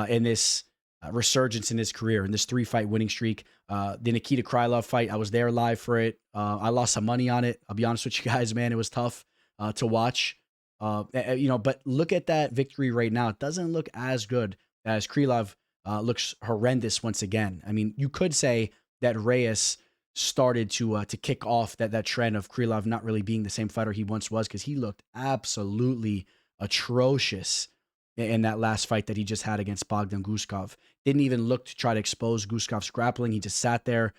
in this resurgence in his career, in this 3-fight winning streak. The Nikita Krylov fight, I was there live for it. I lost some money on it. I'll be honest with you guys, man. It was tough to watch. But look at that victory right now. It doesn't look as good as Krylov looks horrendous once again. I mean, you could say that Reyes started to kick off that trend of Krylov not really being the same fighter he once was, because he looked absolutely atrocious in that last fight that he just had against Bogdan Guskov. Didn't even look to try to expose Guskov's grappling. He just sat there,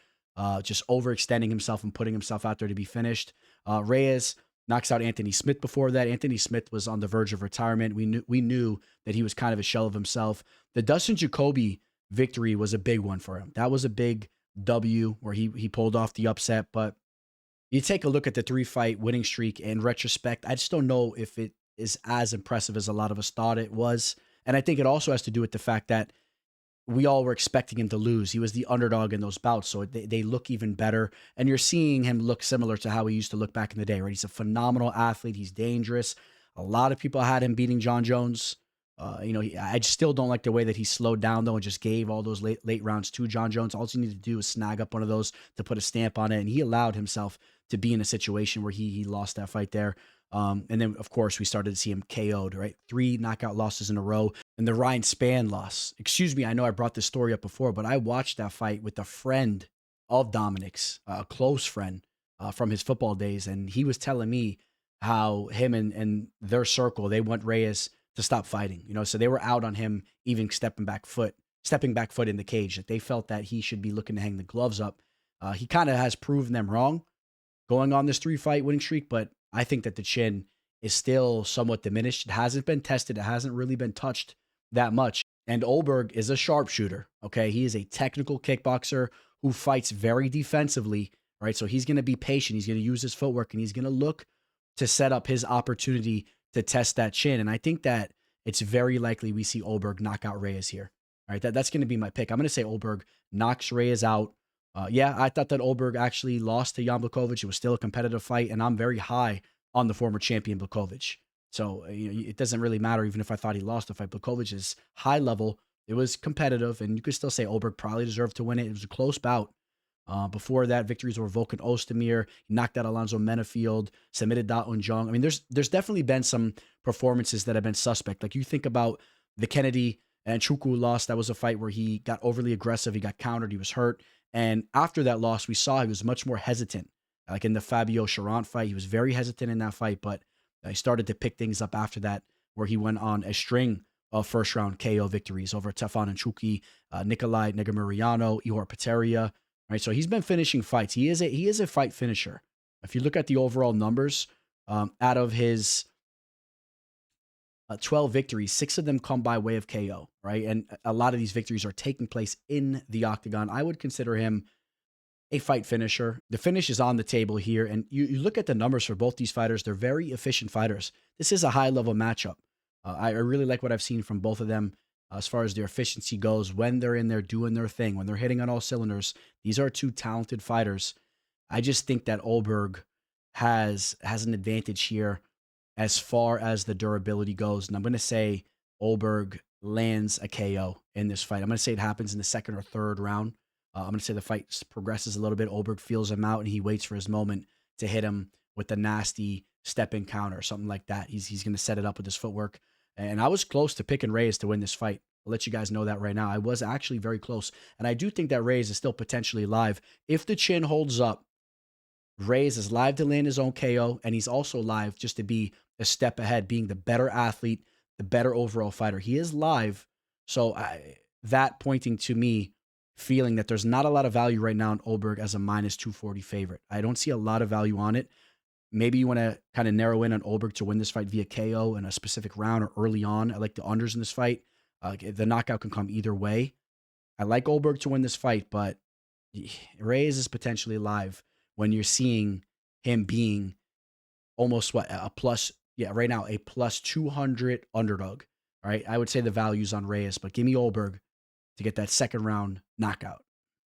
just overextending himself and putting himself out there to be finished. Reyes knocks out Anthony Smith before that. Anthony Smith was on the verge of retirement. We knew that he was kind of a shell of himself. The Dustin Jacoby victory was a big one for him. That was a big W where he pulled off the upset. But you take a look at the 3-fight winning streak in retrospect, I just don't know if it is as impressive as a lot of us thought it was. And I think it also has to do with the fact that we all were expecting him to lose. He was the underdog in those bouts, so they look even better. And you're seeing him look similar to how he used to look back in the day, right? He's a phenomenal athlete. He's dangerous. A lot of people had him beating John Jones. I still don't like the way that he slowed down, though, and just gave all those late rounds to John Jones. All you need to do is snag up one of those to put a stamp on it, and he allowed himself to be in a situation where he lost that fight there. And then, of course, we started to see him KO'd, right? 3 knockout losses in a row. And the Ryan Spann loss. Excuse me, I know I brought this story up before, but I watched that fight with a friend of Dominick's, a close friend from his football days. And he was telling me how him and their circle, they want Reyes to stop fighting. So they were out on him even stepping back foot in the cage. That they felt that he should be looking to hang the gloves up. He kind of has proven them wrong going on this 3-fight winning streak, but I think that the chin is still somewhat diminished. It hasn't been tested. It hasn't really been touched that much. And Ulberg is a sharpshooter, okay? He is a technical kickboxer who fights very defensively, right? So he's going to be patient. He's going to use his footwork, and he's going to look to set up his opportunity to test that chin. And I think that it's very likely we see Ulberg knock out Reyes here. All right, that's going to be my pick. I'm going to say Ulberg knocks Reyes out. I thought that Ulberg actually lost to Jan Blachowicz. It was still a competitive fight, and I'm very high on the former champion Blachowicz. So it doesn't really matter even if I thought he lost the fight. Blachowicz is high level. It was competitive, and you could still say Ulberg probably deserved to win it. It was a close bout. Before that, victories over Volkan Ozdemir. He knocked out Alonzo Menafield, submitted Da Un Jung. I mean, there's definitely been some performances that have been suspect. Like you think about the Kennedy and Chukwu loss. That was a fight where he got overly aggressive. He got countered. He was hurt. And after that loss, we saw he was much more hesitant. Like in the Fabio Charant fight, he was very hesitant in that fight, but he started to pick things up after that, where he went on a string of first-round KO victories over Tefan and Chuki, Nikolai Negamuriano, Ihor Peteria. Right, so he's been finishing fights. He is a fight finisher. If you look at the overall numbers, out of his 12 victories, 6 of them come by way of KO, right? And a lot of these victories are taking place in the octagon. I would consider him a fight finisher. The finish is on the table here. And you look at the numbers for both these fighters, they're very efficient fighters. This is a high level matchup. I really like what I've seen from both of them as far as their efficiency goes when they're in there doing their thing, when they're hitting on all cylinders. These are two talented fighters. I just think that Ulberg has an advantage here as far as the durability goes. And I'm going to say Ulberg lands a KO in this fight. I'm going to say it happens in the second or third round. I'm going to say the fight progresses a little bit. Ulberg feels him out and he waits for his moment to hit him with a nasty step-in counter or something like that. He's going to set it up with his footwork. And I was close to picking Reyes to win this fight. I'll let you guys know that right now. I was actually very close. And I do think that Reyes is still potentially live. If the chin holds up, Reyes is live to land his own KO, and he's also live just to be a step ahead, being the better athlete, the better overall fighter. He is live. So that pointing to me feeling that there's not a lot of value right now in Ulberg as a minus 240 favorite. I don't see a lot of value on it. Maybe you want to kind of narrow in on Ulberg to win this fight via KO in a specific round or early on. I like the unders in this fight. The knockout can come either way. I like Ulberg to win this fight, but Reyes is potentially live when you're seeing him being almost a plus, right now, a plus 200 underdog. All right. I would say the value's on Reyes, but give me Ulberg to get that second round knockout.